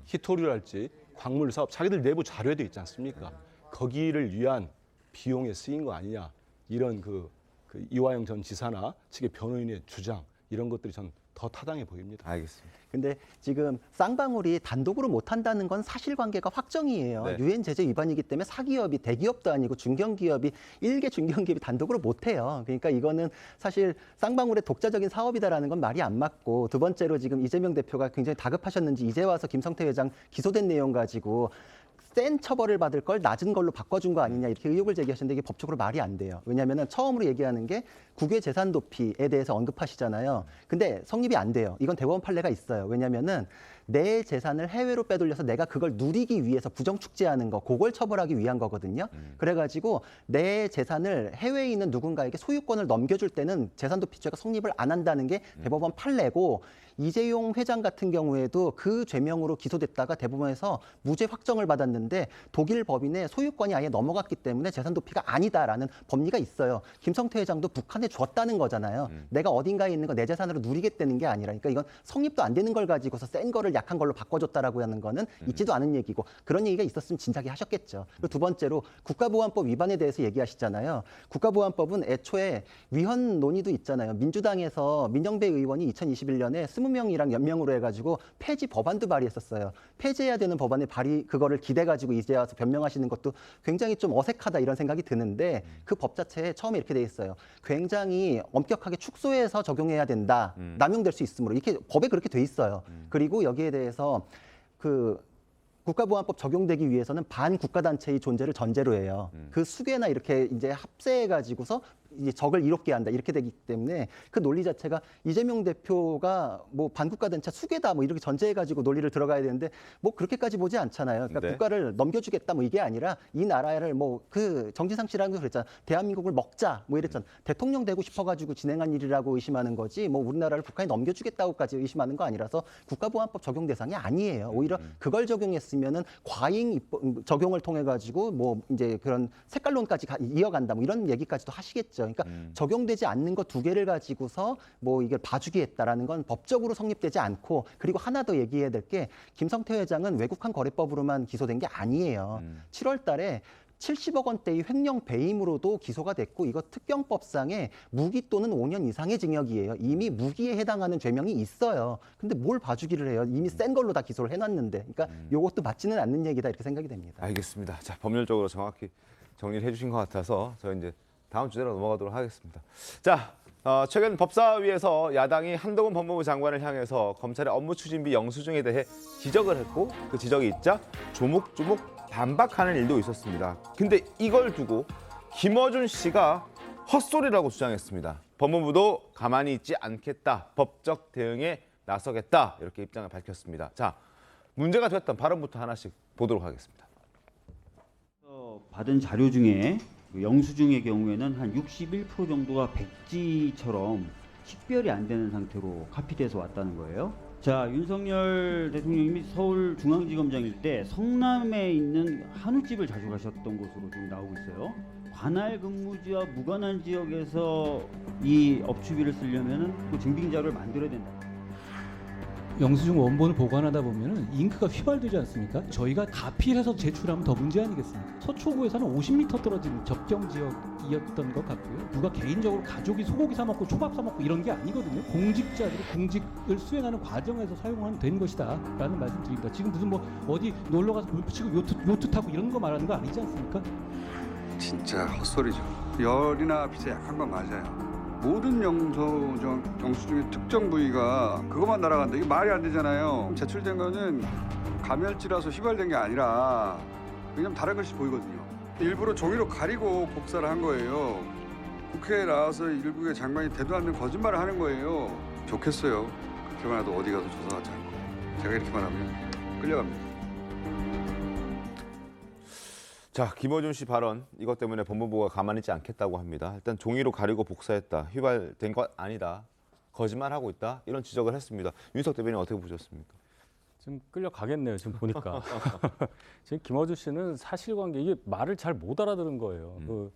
히토류랄지 광물 사업, 자기들 내부 자료에도 있지 않습니까? 거기를 위한 비용에 쓰인 거 아니냐. 이런 그 이화영 전 지사나 측의 변호인의 주장 이런 것들이 전 더 타당해 보입니다. 알겠습니다. 근데 지금 쌍방울이 단독으로 못한다는 건 사실관계가 확정이에요. 네. 유엔 제재 위반이기 때문에 사기업이 대기업도 아니고 중견기업이 일개 중견기업이 단독으로 못해요. 그러니까 이거는 사실 쌍방울의 독자적인 사업이다라는 건 말이 안 맞고 두 번째로 지금 이재명 대표가 굉장히 다급하셨는지 이제 와서 김성태 회장 기소된 내용 가지고 센 처벌을 받을 걸 낮은 걸로 바꿔준 거 아니냐 이렇게 의혹을 제기하시는데 이게 법적으로 말이 안 돼요. 왜냐하면 처음으로 얘기하는 게 국외 재산 도피에 대해서 언급하시잖아요. 근데 성립이 안 돼요. 이건 대법원 판례가 있어요. 왜냐하면은 내 재산을 해외로 빼돌려서 내가 그걸 누리기 위해서 부정축제하는 거, 그걸 처벌하기 위한 거거든요. 그래가지고 내 재산을 해외에 있는 누군가에게 소유권을 넘겨줄 때는 재산도피죄가 성립을 안 한다는 게 대법원 판례고 이재용 회장 같은 경우에도 그 죄명으로 기소됐다가 대법원에서 무죄 확정을 받았는데 독일 법인의 소유권이 아예 넘어갔기 때문에 재산도피가 아니다라는 법리가 있어요. 김성태 회장도 북한에 줬다는 거잖아요. 내가 어딘가에 있는 거 내 재산으로 누리겠다는 게 아니라 그러니까 이건 성립도 안 되는 걸 가지고서 센 거를 약한 걸로 바꿔줬다라고 하는 거는 있지도 않은 얘기고 그런 얘기가 있었으면 진작에 하셨겠죠. 그리고 두 번째로 국가보안법 위반에 대해서 얘기하시잖아요. 국가보안법은 애초에 위헌 논의도 있잖아요. 민주당에서 민정배 의원이 2021년에 20명이랑 연명으로 해가지고 폐지 법안도 발의했었어요. 폐지해야 되는 법안의 발의 그거를 기대가지고 이제 와서 변명하시는 것도 굉장히 좀 어색하다 이런 생각이 드는데 그 법 자체에 처음에 이렇게 돼 있어요. 굉장히 엄격하게 축소해서 적용해야 된다. 남용될 수 있으므로 이렇게 법에 그렇게 돼 있어요. 그리고 여기에 대해서 그 국가보안법 적용되기 위해서는 반국가단체의 존재를 전제로 해요. 그 수괴나 이렇게 이제 합세해가지고서 이제 적을 이롭게 한다 이렇게 되기 때문에 그 논리 자체가 이재명 대표가 뭐 반국가단체 수괴다 뭐 이렇게 전제해가지고 논리를 들어가야 되는데 뭐 그렇게까지 보지 않잖아요. 그러니까 네. 국가를 넘겨주겠다 뭐 이게 아니라 이 나라를 뭐 그 정지상 씨라는 거 그랬잖아. 대한민국을 먹자 뭐 이랬잖아. 대통령 되고 싶어가지고 진행한 일이라고 의심하는 거지 뭐 우리나라를 북한에 넘겨주겠다고까지 의심하는 거 아니라서 국가보안법 적용 대상이 아니에요. 오히려 그걸 적용했으면은 과잉 적용을 통해 가지고 뭐 이제 그런 색깔론까지 이어간다 뭐 이런 얘기까지도 하시겠죠. 그러니까 적용되지 않는 것 두 개를 가지고서 뭐 이걸 봐주기 했다라는 건 법적으로 성립되지 않고 그리고 하나 더 얘기해야 될 게 김성태 회장은 외국환 거래법으로만 기소된 게 아니에요. 7월 달에 70억 원대의 횡령 배임으로도 기소가 됐고 이거 특경법상에 무기 또는 5년 이상의 징역이에요. 이미 무기에 해당하는 죄명이 있어요. 근데 뭘 봐주기를 해요. 이미 센 걸로 다 기소를 해놨는데. 그러니까 이것도 맞지는 않는 얘기다 이렇게 생각이 됩니다. 알겠습니다. 자, 법률적으로 정확히 정리를 해주신 것 같아서 저희 이제 다음 주제로 넘어가도록 하겠습니다. 자, 최근 법사위에서 야당이 한동훈 법무부 장관을 향해서 검찰의 업무 추진비 영수증에 대해 지적을 했고 그 지적이 있자 조목조목 반박하는 일도 있었습니다. 근데 이걸 두고 김어준 씨가 헛소리라고 주장했습니다. 법무부도 가만히 있지 않겠다. 법적 대응에 나서겠다. 이렇게 입장을 밝혔습니다. 자, 문제가 됐던 발언부터 하나씩 보도록 하겠습니다. 받은 자료 중에 영수증의 경우에는 한 61% 정도가 백지처럼 식별이 안 되는 상태로 카피돼서 왔다는 거예요. 자, 윤석열 대통령님이 서울중앙지검장일 때 성남에 있는 한우집을 자주 가셨던 곳으로 지금 나오고 있어요. 관할 근무지와 무관한 지역에서 이 업추비를 쓰려면은 그 증빙 자료를 만들어야 된다. 영수증 원본을 보관하다 보면은 잉크가 휘발되지 않습니까? 저희가 가필해서 제출하면 더 문제 아니겠습니까? 서초구에서는 50m 떨어진 접경 지역이었던 것 같고요. 누가 개인적으로 가족이 소고기 사 먹고 초밥 사 먹고 이런 게 아니거든요. 공직자들이 공직을 수행하는 과정에서 사용하면 된 것이다라는 말씀드립니다. 지금 무슨 뭐 어디 놀러 가서 골프 치고 요트 타고 이런 거 말하는 거 아니지 않습니까? 진짜 헛소리죠. 열이나 빛에 약한 건 맞아요. 모든 영수증의 특정 부위가 그것만 날아간다. 이게 말이 안 되잖아요. 제출된 거는 감열지라서 휘발된 게 아니라 왜냐면 다른 것이 보이거든요. 일부러 종이로 가리고 복사를 한 거예요. 국회에 나와서 일국의 장관이 되도 않는 거짓말을 하는 거예요. 좋겠어요. 그렇게만 해도 어디 가도 조사하지 않고. 제가 이렇게만 하면 끌려갑니다. 자, 김어준 씨 발언 이것 때문에 법무부가 가만히 있지 않겠다고 합니다. 일단 종이로 가리고 복사했다. 휘발된 것 아니다. 거짓말하고 있다. 이런 지적을 했습니다. 윤석 대변인 어떻게 보셨습니까? 지금 끌려가겠네요. 지금 보니까. 지금 김어준 씨는 사실관계 이게 말을 잘 못 알아들은 거예요.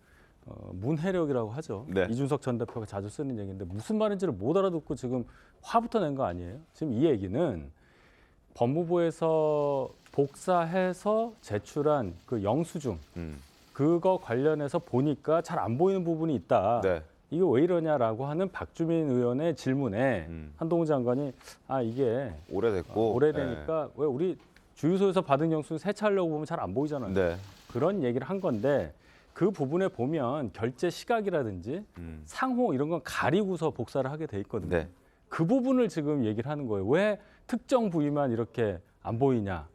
문해력이라고 하죠. 네. 이준석 전 대표가 자주 쓰는 얘기인데 무슨 말인지를 못 알아듣고 지금 화부터 낸 거 아니에요? 지금 이 얘기는 법무부에서 복사해서 제출한 그 영수증 그거 관련해서 보니까 잘 안 보이는 부분이 있다. 네. 이게 왜 이러냐라고 하는 박주민 의원의 질문에 한동훈 장관이 이게 오래됐고 오래되니까 왜 우리 주유소에서 받은 영수증 세차하려고 보면 잘 안 보이잖아요. 네. 그런 얘기를 한 건데 그 부분에 보면 결제 시각이라든지 상호 이런 건 가리고서 복사를 하게 돼 있거든요. 네. 그 부분을 지금 얘기를 하는 거예요. 왜 특정 부위만 이렇게 안 보이냐.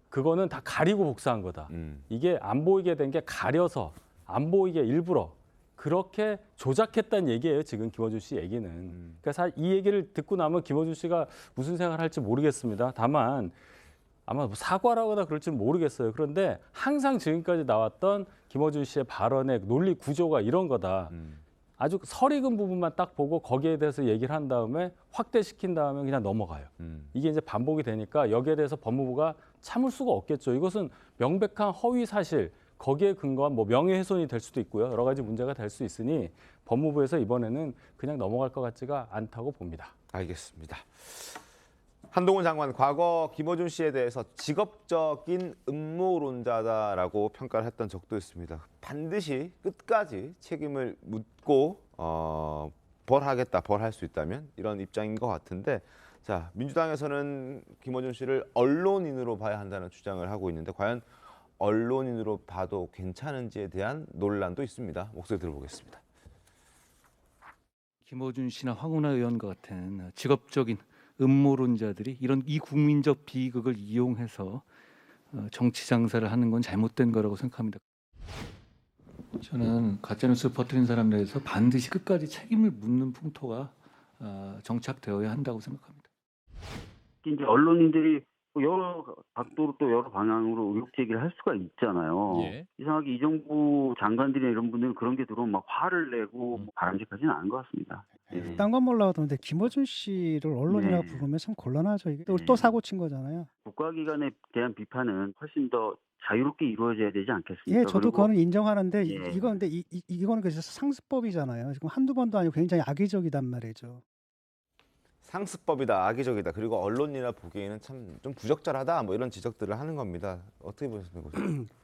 그거는 다 가리고 복사한 거다. 이게 안 보이게 된 게 가려서 안 보이게 일부러 그렇게 조작했다는 얘기예요. 지금 김어준 씨 얘기는. 그러니까 이 얘기를 듣고 나면 김어준 씨가 무슨 생각을 할지 모르겠습니다. 다만 아마 사과라거나 그럴지는 모르겠어요. 그런데 항상 지금까지 나왔던 김어준 씨의 발언의 논리 구조가 이런 거다. 아주 설익은 부분만 딱 보고 거기에 대해서 얘기를 한 다음에 확대시킨 다음에 그냥 넘어가요. 이게 이제 반복이 되니까 여기에 대해서 법무부가 참을 수가 없겠죠. 이것은 명백한 허위 사실, 거기에 근거한 뭐 명예훼손이 될 수도 있고요. 여러 가지 문제가 될 수 있으니 법무부에서 이번에는 그냥 넘어갈 것 같지가 않다고 봅니다. 알겠습니다. 한동훈 장관 과거 김어준 씨에 대해서 직업적인 음모론자다라고 평가를 했던 적도 있습니다. 반드시 끝까지 책임을 묻고 벌할 수 있다면 이런 입장인 것 같은데, 자, 민주당에서는 김어준 씨를 언론인으로 봐야 한다는 주장을 하고 있는데 과연 언론인으로 봐도 괜찮은지에 대한 논란도 있습니다. 목소리 들어보겠습니다. 김어준 씨나 황운하 의원과 같은 직업적인 음모론자들이 이런 이국민적 비극을 이용해서 정치 장사를 하는 건 잘못된 거라고 생각합니다. 저는 가짜뉴스 퍼뜨린 사람들에서 반드시 끝까지 책임을 묻는 풍토가 정착되어야 한다고 생각합니다. 이제 언론인들이 여러 각도로 또 여러 방향으로 의혹 제기를 할 수가 있잖아요. 예. 이상하게 이 정부 장관들이나 이런 분들은 그런 게 들어오면 막 화를 내고 바람직하지는 않은 것 같습니다. 예. 딴 건 몰라도 근데 김어준 씨를 언론이라고 네. 부르면 참 곤란하죠. 이게 또 사고 친 거잖아요. 국가기관에 대한 비판은 훨씬 더 자유롭게 이루어져야 되지 않겠습니까? 예, 저도 그리고 그거는 인정하는데 예. 이건 근데 이거는 그래서 상습법이잖아요. 지금 한두 번도 아니고 굉장히 악의적이단 말이죠. 상습법이다, 악의적이다, 그리고 언론이나 보기에는 참 좀 부적절하다, 뭐 이런 지적들을 하는 겁니다. 어떻게 보십니까?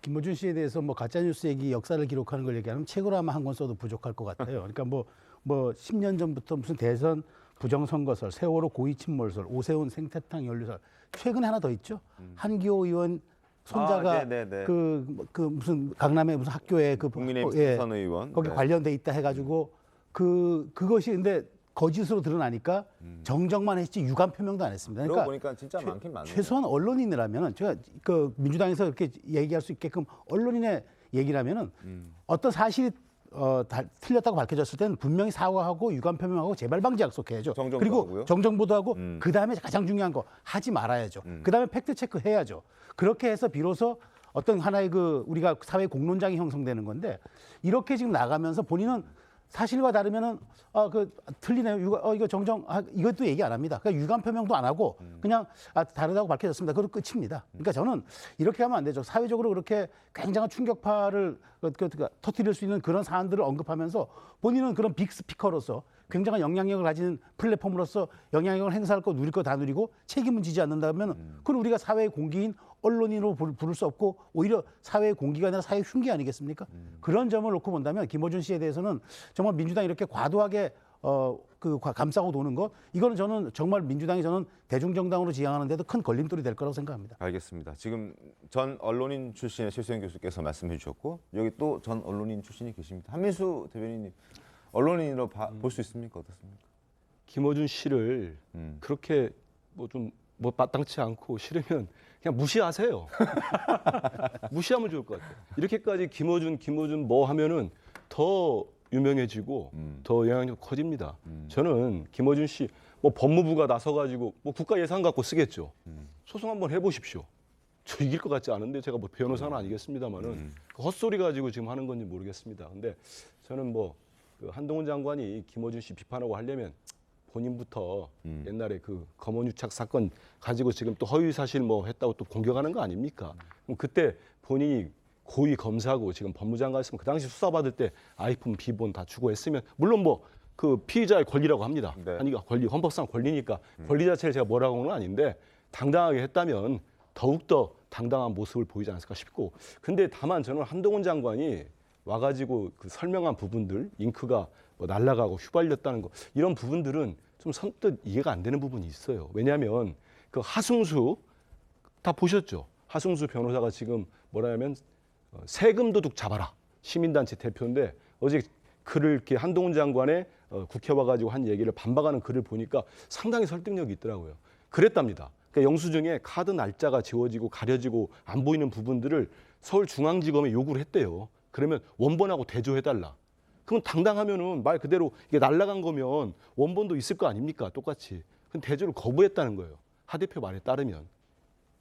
김어준 씨에 대해서 뭐 가짜뉴스 얘기 역사를 기록하는 걸 얘기하면 책으로 아마 한 권 써도 부족할 것 같아요. 그러니까 뭐 10년 전부터 무슨 대선 부정선거설, 세월호 고위침몰설, 오세훈 생태탕 연루설, 최근에 하나 더 있죠. 한기호 의원 손자가 그 무슨 강남의 무슨 학교에 그 국민의힘 대선 의원 거기 관련돼 있다 해가지고 그것이 근데 거짓으로 드러나니까 정정만 했지 유감 표명도 안 했습니다. 그러고 그러니까 보니까 진짜 많긴 많네요. 최소한 언론인이라면은 제가 그 민주당에서 이렇게 얘기할 수 있게끔 언론인의 얘기라면은 어떤 사실이 틀렸다고 밝혀졌을 때는 분명히 사과하고 유감 표명하고 재발 방지 약속해야죠. 그리고 하고요? 정정보도 하고 그 다음에 가장 중요한 거 하지 말아야죠. 그 다음에 팩트 체크 해야죠. 그렇게 해서 비로소 어떤 하나의 그 우리가 사회 공론장이 형성되는 건데 이렇게 지금 나가면서 본인은 사실과 다르면은 틀리네요. 이거 정정 이것도 얘기 안 합니다. 그러니까 유감 표명도 안 하고 그냥 다르다고 밝혀졌습니다. 그리고 끝입니다. 그러니까 저는 이렇게 하면 안 되죠. 사회적으로 그렇게 굉장한 충격파를 터뜨릴 수 있는 그런 사안들을 언급하면서 본인은 그런 빅 스피커로서 굉장한 영향력을 가진 플랫폼으로서 영향력을 행사할 거 누릴 거 다 누리고 책임은 지지 않는다면 그건 우리가 사회의 공기인 언론인으로 부를 수 없고 오히려 사회의 공기가 아니라 사회의 흉기 아니겠습니까? 그런 점을 놓고 본다면 김어준 씨에 대해서는 정말 민주당이 이렇게 과도하게 감싸고 도는 것, 이거는 저는 정말 민주당이 저는 대중정당으로 지향하는데도 큰 걸림돌이 될 거라고 생각합니다. 알겠습니다. 지금 전 언론인 출신의 최수영 교수께서 말씀해 주셨고 여기 또 전 언론인 출신이 계십니다. 한민수 대변인님, 언론인으로 볼 수 있습니까? 어떻습니까? 김어준 씨를 그렇게 뭐 마땅치 않고 싫으면 그냥 무시하세요. 무시하면 좋을 것 같아요. 이렇게까지 김어준 뭐 하면은 더 유명해지고 더 영향력 커집니다. 저는 김어준 씨 뭐 법무부가 나서가지고 뭐 국가 예산 갖고 쓰겠죠. 소송 한번 해보십시오. 저 이길 것 같지 않은데 제가 뭐 변호사는 아니겠습니다만은 헛소리 가지고 지금 하는 건지 모르겠습니다. 근데 저는 그 한동훈 장관이 김어준 씨 비판하고 하려면 본인부터 옛날에 그 검언유착 사건 가지고 지금 또 허위 사실 뭐 했다고 또 공격하는 거 아닙니까? 그럼 그때 본인이 고위 검사고 지금 법무장관이었으면 그 당시 수사받을 때 아이폰, 비본 다 주고 했으면 물론 뭐 그 피의자의 권리라고 합니다. 아니 권리, 헌법상 권리니까 권리 자체를 제가 뭐라고 하는 건 아닌데 당당하게 했다면 더욱더 당당한 모습을 보이지 않았을까 싶고, 근데 다만 저는 한동훈 장관이 와가지고 그 설명한 부분들, 잉크가 뭐 날아가고 휘발렸다는 거, 이런 부분들은 좀 선뜻 이해가 안 되는 부분이 있어요. 왜냐하면 그 하승수 다 보셨죠? 하승수 변호사가 지금 뭐라냐면 세금 도둑 잡아라 시민단체 대표인데 어제 글을 이렇게 한동훈 장관의 국회 와가지고 한 얘기를 반박하는 글을 보니까 상당히 설득력이 있더라고요. 그랬답니다. 그러니까 영수증에 카드 날짜가 지워지고 가려지고 안 보이는 부분들을 서울중앙지검에 요구를 했대요. 그러면 원본하고 대조해달라. 그럼 당당하면은 말 그대로 이게 날아간 거면 원본도 있을 거 아닙니까? 똑같이. 근데 대조를 거부했다는 거예요. 하 대표 말에 따르면.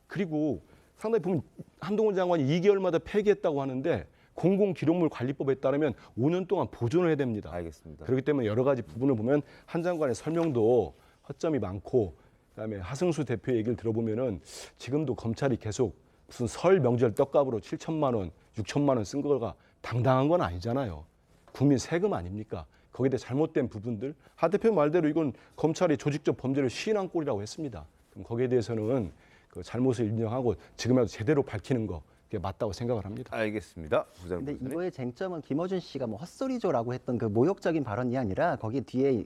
그리고 상당히 보면 한동훈 장관이 2개월마다 폐기했다고 하는데 공공기록물 관리법에 따르면 5년 동안 보존을 해야 됩니다. 알겠습니다. 그렇기 때문에 여러 가지 부분을 보면 한 장관의 설명도 허점이 많고, 그다음에 하승수 대표의 얘기를 들어보면은 지금도 검찰이 계속 무슨 설 명절 떡값으로 7천만 원, 6천만 원 쓴 거가 당당한 건 아니잖아요. 국민 세금 아닙니까? 거기에 대해 잘못된 부분들, 하 대표 말대로 이건 검찰이 조직적 범죄를 시인한 꼴이라고 했습니다. 그럼 거기에 대해서는 그 잘못을 인정하고 지금이라도 제대로 밝히는 거 그게 맞다고 생각을 합니다. 알겠습니다. 근데 이거의 쟁점은 김어준 씨가 뭐 헛소리죠라고 했던 그 모욕적인 발언이 아니라 거기 뒤에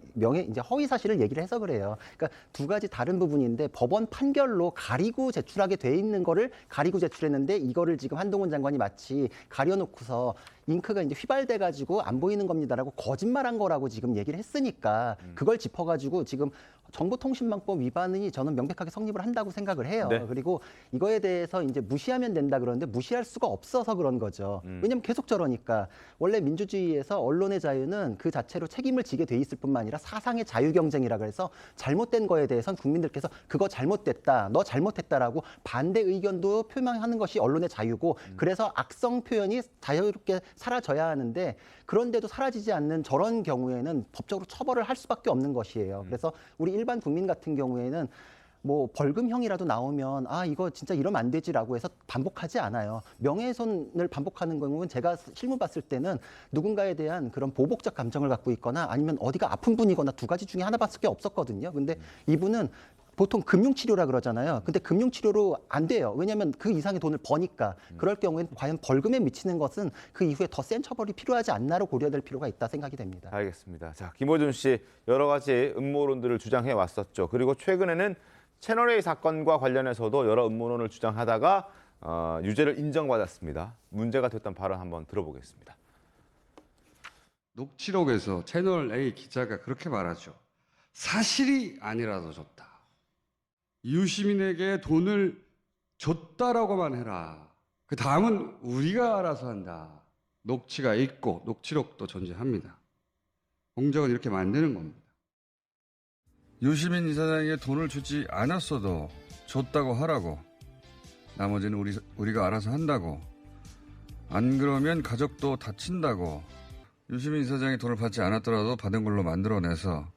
이제 허위 사실을 얘기를 해서 그래요. 그러니까 두 가지 다른 부분인데 법원 판결로 가리고 제출하게 돼 있는 거를 가리고 제출했는데 이거를 지금 한동훈 장관이 마치 가려놓고서 잉크가 이제 휘발돼 가지고 안 보이는 겁니다라고 거짓말한 거라고 지금 얘기를 했으니까 그걸 짚어가지고 지금 정보통신망법 위반이 저는 명백하게 성립을 한다고 생각을 해요. 네. 그리고 이거에 대해서 이제 무시하면 된다 그러는데 무시할 수가 없어서 그런 거죠. 왜냐하면 계속 저러니까 원래 민주주의에서 언론의 자유는 그 자체로 책임을 지게 돼 있을 뿐만 아니라 사상의 자유 경쟁이라 그래서 잘못된 거에 대해서는 국민들께서 그거 잘못됐다, 너 잘못했다라고 반대 의견도 표명하는 것이 언론의 자유고 그래서 악성 표현이 자유롭게 사라져야 하는데 그런데도 사라지지 않는 저런 경우에는 법적으로 처벌을 할 수밖에 없는 것이에요. 그래서 우리 일반 국민 같은 경우에는 뭐 벌금형이라도 나오면 아 이거 진짜 이러면 안 되지라고 해서 반복하지 않아요. 명예훼손을 반복하는 경우는 제가 실무 봤을 때는 누군가에 대한 그런 보복적 감정을 갖고 있거나 아니면 어디가 아픈 분이거나 두 가지 중에 하나밖에 없었거든요. 근데 이분은 보통 금융치료라 그러잖아요. 근데 금융치료로 안 돼요. 왜냐하면 그 이상의 돈을 버니까. 그럴 경우에는 과연 벌금에 미치는 것은 그 이후에 더 센 처벌이 필요하지 않나로 고려될 필요가 있다 생각이 됩니다. 알겠습니다. 자, 김어준 씨 여러 가지 음모론들을 주장해 왔었죠. 그리고 최근에는 채널A 사건과 관련해서도 여러 음모론을 주장하다가 유죄를 인정받았습니다. 문제가 됐던 발언 한번 들어보겠습니다. 녹취록에서 채널A 기자가 그렇게 말하죠. 사실이 아니라도 줬다. 이웃시민에게 돈을 줬다라고만 해라. 그 다음은 우리가 알아서 한다. 녹취가 있고 녹취록도 존재합니다. 공정은 이렇게 만드는 겁니다. 유시민 이사장에게 돈을 주지 않았어도 줬다고 하라고. 나머지는 우리가 알아서 한다고. 안 그러면 가족도 다친다고. 유시민 이사장이 돈을 받지 않았더라도 받은 걸로 만들어내서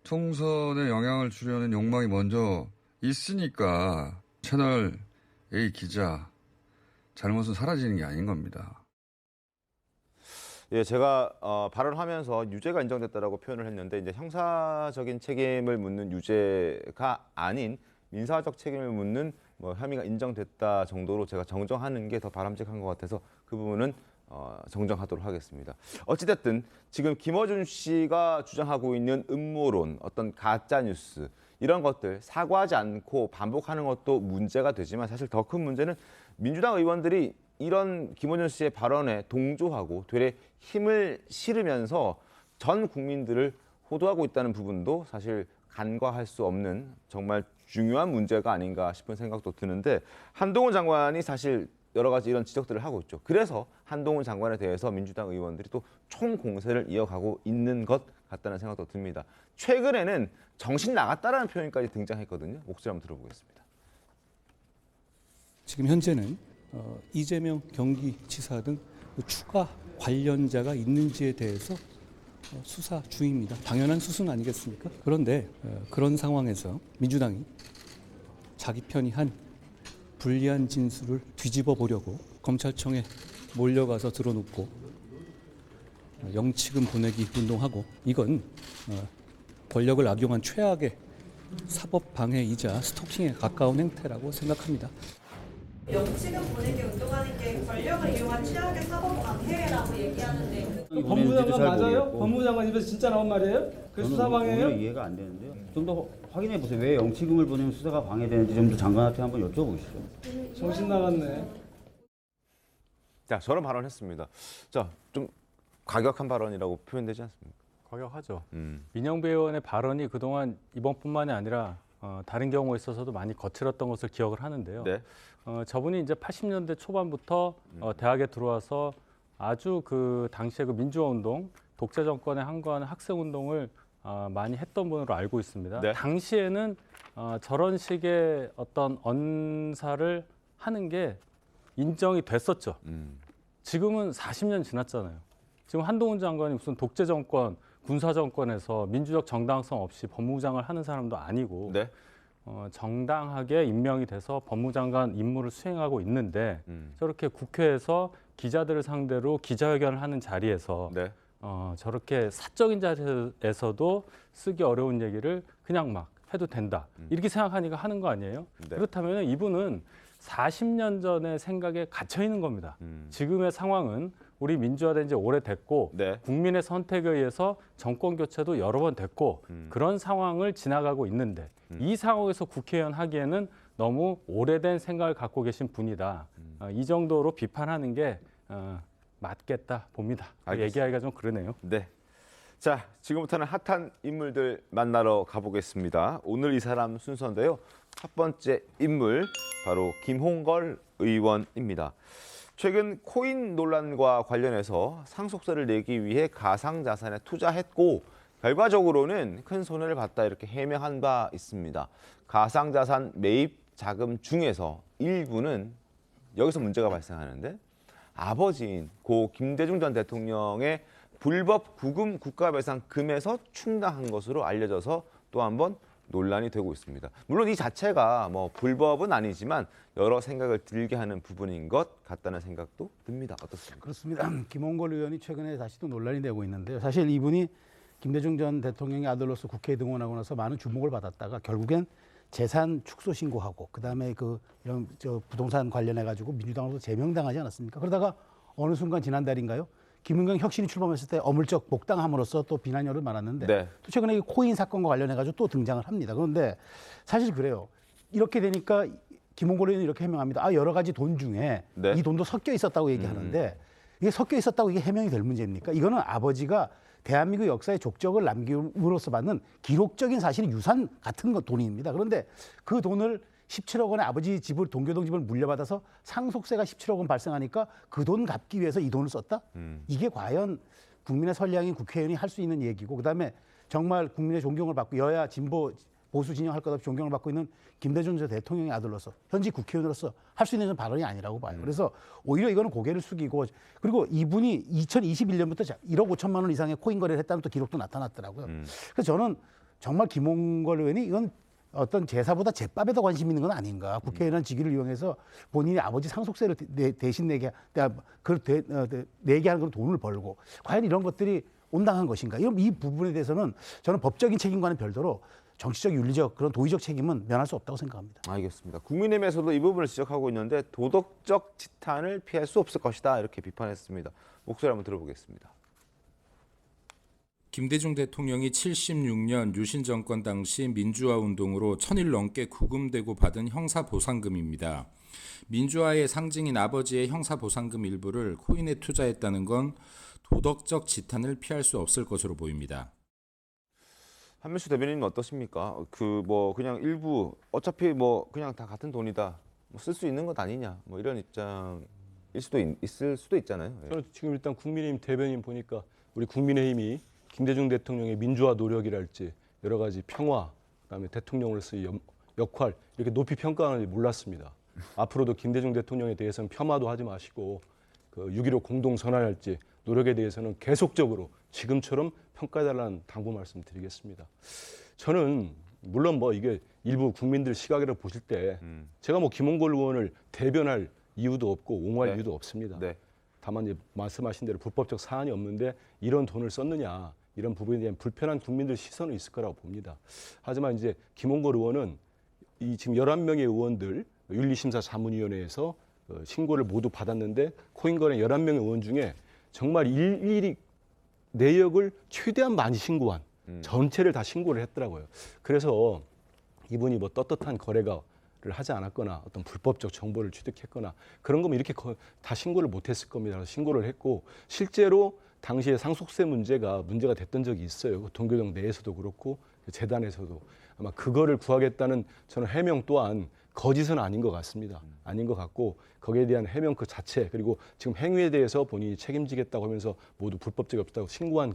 총선에 영향을 주려는 욕망이 먼저 있으니까 채널 A 기자 잘못은 사라지는 게 아닌 겁니다. 예, 제가 발언하면서 유죄가 인정됐다라고 표현을 했는데 이제 형사적인 책임을 묻는 유죄가 아닌 민사적 책임을 묻는 뭐 혐의가 인정됐다 정도로 제가 정정하는 게 더 바람직한 것 같아서 그 부분은 정정하도록 하겠습니다. 어찌됐든 지금 김어준 씨가 주장하고 있는 음모론, 어떤 가짜 뉴스 이런 것들 사과하지 않고 반복하는 것도 문제가 되지만 사실 더 큰 문제는 민주당 의원들이 이런 김어준 씨의 발언에 동조하고 되레 힘을 실으면서 전 국민들을 호도하고 있다는 부분도 사실 간과할 수 없는 정말 중요한 문제가 아닌가 싶은 생각도 드는데 한동훈 장관이 사실 여러 가지 이런 지적들을 하고 있죠. 그래서 한동훈 장관에 대해서 민주당 의원들이 또 총공세를 이어가고 있는 것 같다는 생각도 듭니다. 최근에는 정신 나갔다라는 표현까지 등장했거든요. 목소리 한번 들어보겠습니다. 지금 현재는 이재명 경기지사 등 추가 관련자가 있는지에 대해서 수사 중입니다. 당연한 수순 아니겠습니까? 그런데 그런 상황에서 민주당이 자기 편이 한 불리한 진술을 뒤집어 보려고 검찰청에 몰려가서 들어놓고 영치금 보내기 운동하고 이건 권력을 악용한 최악의 사법 방해이자 스토킹에 가까운 행태라고 생각합니다. 영치금 보내기 운동하는 게 권력을 이용한 최악의 사법 방해라고 얘기하는데 법무장관 맞아요? 법무장관 입에서 진짜 나온 말이에요? 그 수사 방해예요? 이해가 안 되는데요. 좀 더 확인해 보세요. 왜 영치금을 보내면 수사가 방해되는지 좀 더 장관한테 한번 여쭤보시죠. 정신 나갔네. 자, 저런 발언했습니다. 자, 좀 과격한 발언이라고 표현되지 않습니까? 과격하죠. 민영배 의원의 발언이 그동안 이번뿐만이 아니라 다른 경우에 있어서도 많이 거칠었던 것을 기억을 하는데요. 네. 저분이 이제 80년대 초반부터 대학에 들어와서 아주 그 당시에 그 민주화 운동, 독재 정권에 항거하는 학생 운동을 많이 했던 분으로 알고 있습니다. 네. 당시에는 저런 식의 어떤 언사를 하는 게 인정이 됐었죠. 지금은 40년 지났잖아요. 지금 한동훈 장관이 무슨 독재 정권, 군사 정권에서 민주적 정당성 없이 법무장을 하는 사람도 아니고 네. 정당하게 임명이 돼서 법무장관 임무를 수행하고 있는데 저렇게 국회에서 기자들을 상대로 기자회견을 하는 자리에서 저렇게 사적인 자리에서도 쓰기 어려운 얘기를 그냥 막 해도 된다. 이렇게 생각하니까 하는 거 아니에요? 네. 그렇다면 이분은 40년 전의 생각에 갇혀 있는 겁니다. 지금의 상황은 우리 민주화된 지 오래됐고 네. 국민의 선택에 의해서 정권 교체도 여러 번 됐고 그런 상황을 지나가고 있는데 이 상황에서 국회의원 하기에는 너무 오래된 생각을 갖고 계신 분이다. 이 정도로 비판하는 게 맞겠다 봅니다. 알겠습니다. 얘기하기가 좀 그러네요. 네. 자, 지금부터는 핫한 인물들 만나러 가보겠습니다. 오늘 이 사람 순서인데요. 첫 번째 인물 바로 김홍걸 의원입니다. 최근 코인 논란과 관련해서 상속세를 내기 위해 가상자산에 투자했고 결과적으로는 큰 손해를 봤다 이렇게 해명한 바 있습니다. 가상자산 매입 자금 중에서 일부는 여기서 문제가 발생하는데 아버지인 고 김대중 전 대통령의 불법 구금 국가배상금에서 충당한 것으로 알려져서 또 한 번 논란이 되고 있습니다. 물론 이 자체가 뭐 불법은 아니지만 여러 생각을 들게 하는 부분인 것 같다는 생각도 듭니다. 어떻습니까? 그렇습니다. 김홍걸 의원이 최근에 다시 또 논란이 되고 있는데요. 사실 이분이 김대중 전 대통령의 아들로서 국회에 등원하고 나서 많은 주목을 받았다가 결국엔 재산 축소 신고하고 그다음에 이런 부동산 관련해 가지고 민주당으로서 제명당하지 않았습니까? 그러다가 어느 순간 지난달인가요? 김은경 혁신이 출범했을 때 어물쩍 복당함으로써 또 비난열을 많았는데 네. 또 최근에 이 코인 사건과 관련해 가지고 또 등장을 합니다. 그런데 사실 그래요. 이렇게 되니까 김홍걸 의원은 이렇게 해명합니다. 여러 가지 돈 중에 네. 이 돈도 섞여 있었다고 얘기하는데 이게 섞여 있었다고 이게 해명이 될 문제입니까? 이거는 아버지가 대한민국 역사의 족적을 남김으로써 받는 기록적인 사실 유산 같은 돈입니다. 그런데 그 돈을 17억 원의 아버지 집을 동교동 집을 물려받아서 상속세가 17억 원 발생하니까 그 돈 갚기 위해서 이 돈을 썼다? 이게 과연 국민의 선량인 국회의원이 할 수 있는 얘기고 그다음에 정말 국민의 존경을 받고 여야 진보 보수 진영 할 것 없이 존경을 받고 있는 김대중 전 대통령의 아들로서 현직 국회의원으로서 할 수 있는 발언이 아니라고 봐요. 그래서 오히려 이거는 고개를 숙이고 그리고 이분이 2021년부터 1억 5천만 원 이상의 코인 거래를 했다는 또 기록도 나타났더라고요. 그래서 저는 정말 김홍걸 의원이 이건 어떤 제사보다 제밥에 더 관심 있는 건 아닌가. 국회의원 직위를 이용해서 본인이 아버지 상속세를 대신 내게 하는 그런 돈을 벌고 과연 이런 것들이 온당한 것인가. 이 부분에 대해서는 저는 법적인 책임과는 별도로 정치적, 윤리적 그런 도의적 책임은 면할 수 없다고 생각합니다. 알겠습니다. 국민의힘에서도 이 부분을 지적하고 있는데 도덕적 지탄을 피할 수 없을 것이다 이렇게 비판했습니다. 목소리 한번 들어보겠습니다. 김대중 대통령이 76년 유신 정권 당시 민주화 운동으로 1000일 넘게 구금되고 받은 형사보상금입니다. 민주화의 상징인 아버지의 형사보상금 일부를 코인에 투자했다는 건 도덕적 지탄을 피할 수 없을 것으로 보입니다. 한민수 대변인은 어떠십니까? 그냥 일부 어차피 그냥 다 같은 돈이다. 쓸 수 있는 것 아니냐. 이런 입장일 수도 있을 수도 있잖아요. 저는 지금 일단 국민의힘 대변인 보니까 우리 국민의힘이 김대중 대통령의 민주화 노력이랄지 여러 가지 평화, 그다음에 대통령으로서의 역할 이렇게 높이 평가하는지 몰랐습니다. 앞으로도 김대중 대통령에 대해서는 폄하도 하지 마시고 6.15 공동선언할지 노력에 대해서는 계속적으로 지금처럼 평가해달라는 당부 말씀드리겠습니다. 저는 물론 이게 일부 국민들 시각으로 보실 때 제가 김홍걸 의원을 대변할 이유도 없고 옹호할 이유도 없습니다. 다만 이제 말씀하신 대로 불법적 사안이 없는데 이런 돈을 썼느냐 이런 부분에 대한 불편한 국민들 시선은 있을 거라고 봅니다. 하지만 이제 김홍걸 의원은 이 지금 11명의 의원들 윤리심사 자문위원회에서 신고를 모두 받았는데 코인 거래 11명의 의원 중에 정말 일일이 내역을 최대한 많이 신고한 전체를 다 신고를 했더라고요. 그래서 이분이 떳떳한 거래를 하지 않았거나 어떤 불법적 정보를 취득했거나 그런 거면 이렇게 다 신고를 못했을 겁니다. 그래서 신고를 했고 실제로 당시에 상속세 문제가 됐던 적이 있어요. 동교동 내에서도 그렇고 재단에서도 아마 그거를 구하겠다는 저는 해명 또한 거짓은 아닌 것 같습니다. 아닌 것 같고 거기에 대한 해명 그 자체 그리고 지금 행위에 대해서 본인이 책임지겠다고 하면서 모두 불법적이 없다고 신고한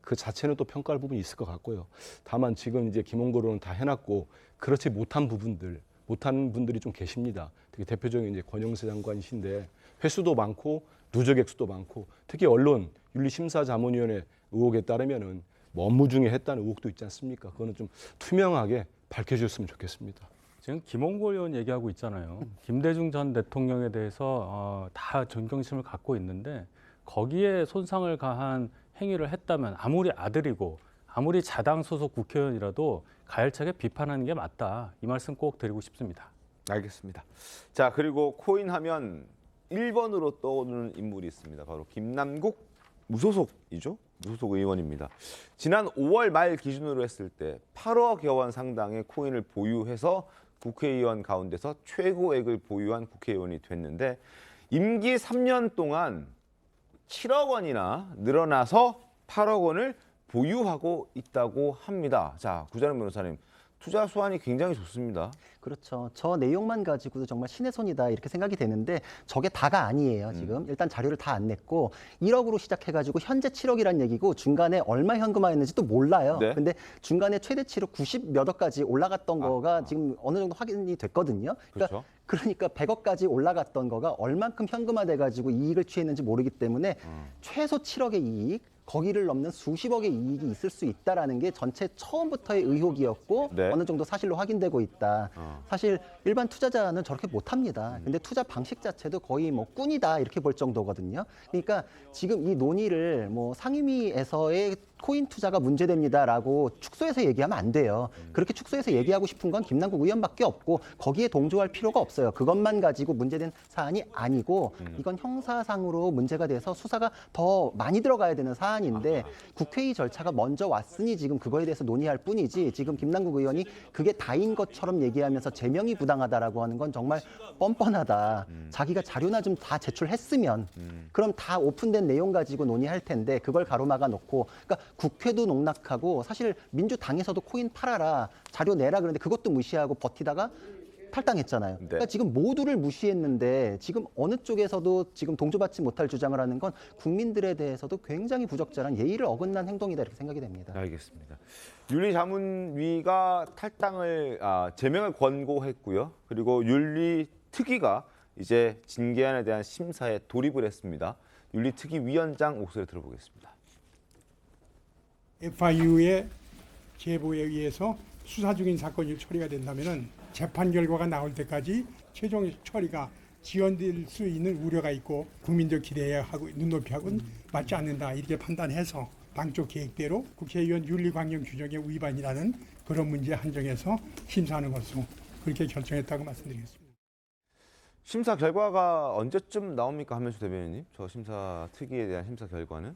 그 자체는 또 평가할 부분이 있을 것 같고요. 다만 지금 이제 김홍걸은 다 해놨고 그렇지 못한 분들이 좀 계십니다. 특히 대표적인 이제 권영세 장관이신데 횟수도 많고 누적 액수도 많고 특히 언론 윤리심사자문위원회 의혹에 따르면은 업무 중에 했다는 의혹도 있지 않습니까? 그거는 좀 투명하게 밝혀주셨으면 좋겠습니다. 지금 김홍걸 의원 얘기하고 있잖아요. 김대중 전 대통령에 대해서 다 존경심을 갖고 있는데 거기에 손상을 가한 행위를 했다면 아무리 아들이고 아무리 자당 소속 국회의원이라도 가열차게 비판하는 게 맞다. 이 말씀 꼭 드리고 싶습니다. 알겠습니다. 자, 그리고 코인 하면 1번으로 떠오르는 인물이 있습니다. 바로 김남국 무소속이죠. 무소속 의원입니다. 지난 5월 말 기준으로 했을 때 8억여 원 상당의 코인을 보유해서 국회의원 가운데서 최고액을 보유한 국회의원이 됐는데 임기 3년 동안 7억 원이나 늘어나서 8억 원을 보유하고 있다고 합니다. 자, 구자룡 변호사님, 투자 수완이 굉장히 좋습니다. 그렇죠. 저 내용만 가지고도 정말 신의 손이다 이렇게 생각이 되는데 저게 다가 아니에요. 지금 일단 자료를 다 안 냈고 1억으로 시작해가지고 현재 7억이란 얘기고 중간에 얼마 현금화했는지 또 몰라요. 네. 근데 중간에 최대치로 90 몇 억까지 올라갔던 거가 지금 어느 정도 확인이 됐거든요. 그렇죠. 그러니까 100억까지 올라갔던 거가 얼만큼 현금화돼가지고 이익을 취했는지 모르기 때문에 최소 7억의 이익, 거기를 넘는 수십억의 이익이 있을 수 있다라는 게 전체 처음부터의 의혹이었고 네. 어느 정도 사실로 확인되고 있다. 사실 일반 투자자는 저렇게 못합니다. 근데 투자 방식 자체도 거의 뭐 꾼이다 이렇게 볼 정도거든요. 그러니까 지금 이 논의를 뭐 상임위에서의 코인 투자가 문제됩니다라고 축소해서 얘기하면 안 돼요. 그렇게 축소해서 얘기하고 싶은 건 김남국 의원밖에 없고 거기에 동조할 필요가 없어요. 그것만 가지고 문제된 사안이 아니고 이건 형사상으로 문제가 돼서 수사가 더 많이 들어가야 되는 사안인데 국회의 절차가 먼저 왔으니 지금 그거에 대해서 논의할 뿐이지 지금 김남국 의원이 그게 다인 것처럼 얘기하면서 제명이 부당하다라고 하는 건 정말 뻔뻔하다. 자기가 자료나 좀 다 제출했으면 그럼 다 오픈된 내용 가지고 논의할 텐데 그걸 가로막아 놓고 그러니까 국회도 농락하고 사실 민주당에서도 코인 팔아라 자료 내라 그러는데 그것도 무시하고 버티다가 탈당했잖아요. 그러니까 지금 모두를 무시했는데 지금 어느 쪽에서도 지금 동조받지 못할 주장을 하는 건 국민들에 대해서도 굉장히 부적절한 예의를 어긋난 행동이다 이렇게 생각이 됩니다. 알겠습니다. 윤리자문위가 탈당을 제명을 권고했고요. 그리고 윤리특위가 이제 징계안에 대한 심사에 돌입을 했습니다. 윤리특위위원장 목소리 들어보겠습니다. FIU의 제보에 의해서 수사 중인 사건이 처리가 된다면은 재판 결과가 나올 때까지 최종 처리가 지연될 수 있는 우려가 있고 국민적 기대하고 눈높이하고는 맞지 않는다 이렇게 판단해서 당초 계획대로 국회의원 윤리관경 규정의 위반이라는 그런 문제에 한정해서 심사하는 것으로 그렇게 결정했다고 말씀드리겠습니다. 심사 결과가 언제쯤 나옵니까, 한명수 대변인님? 저 심사 특위에 대한 심사 결과는?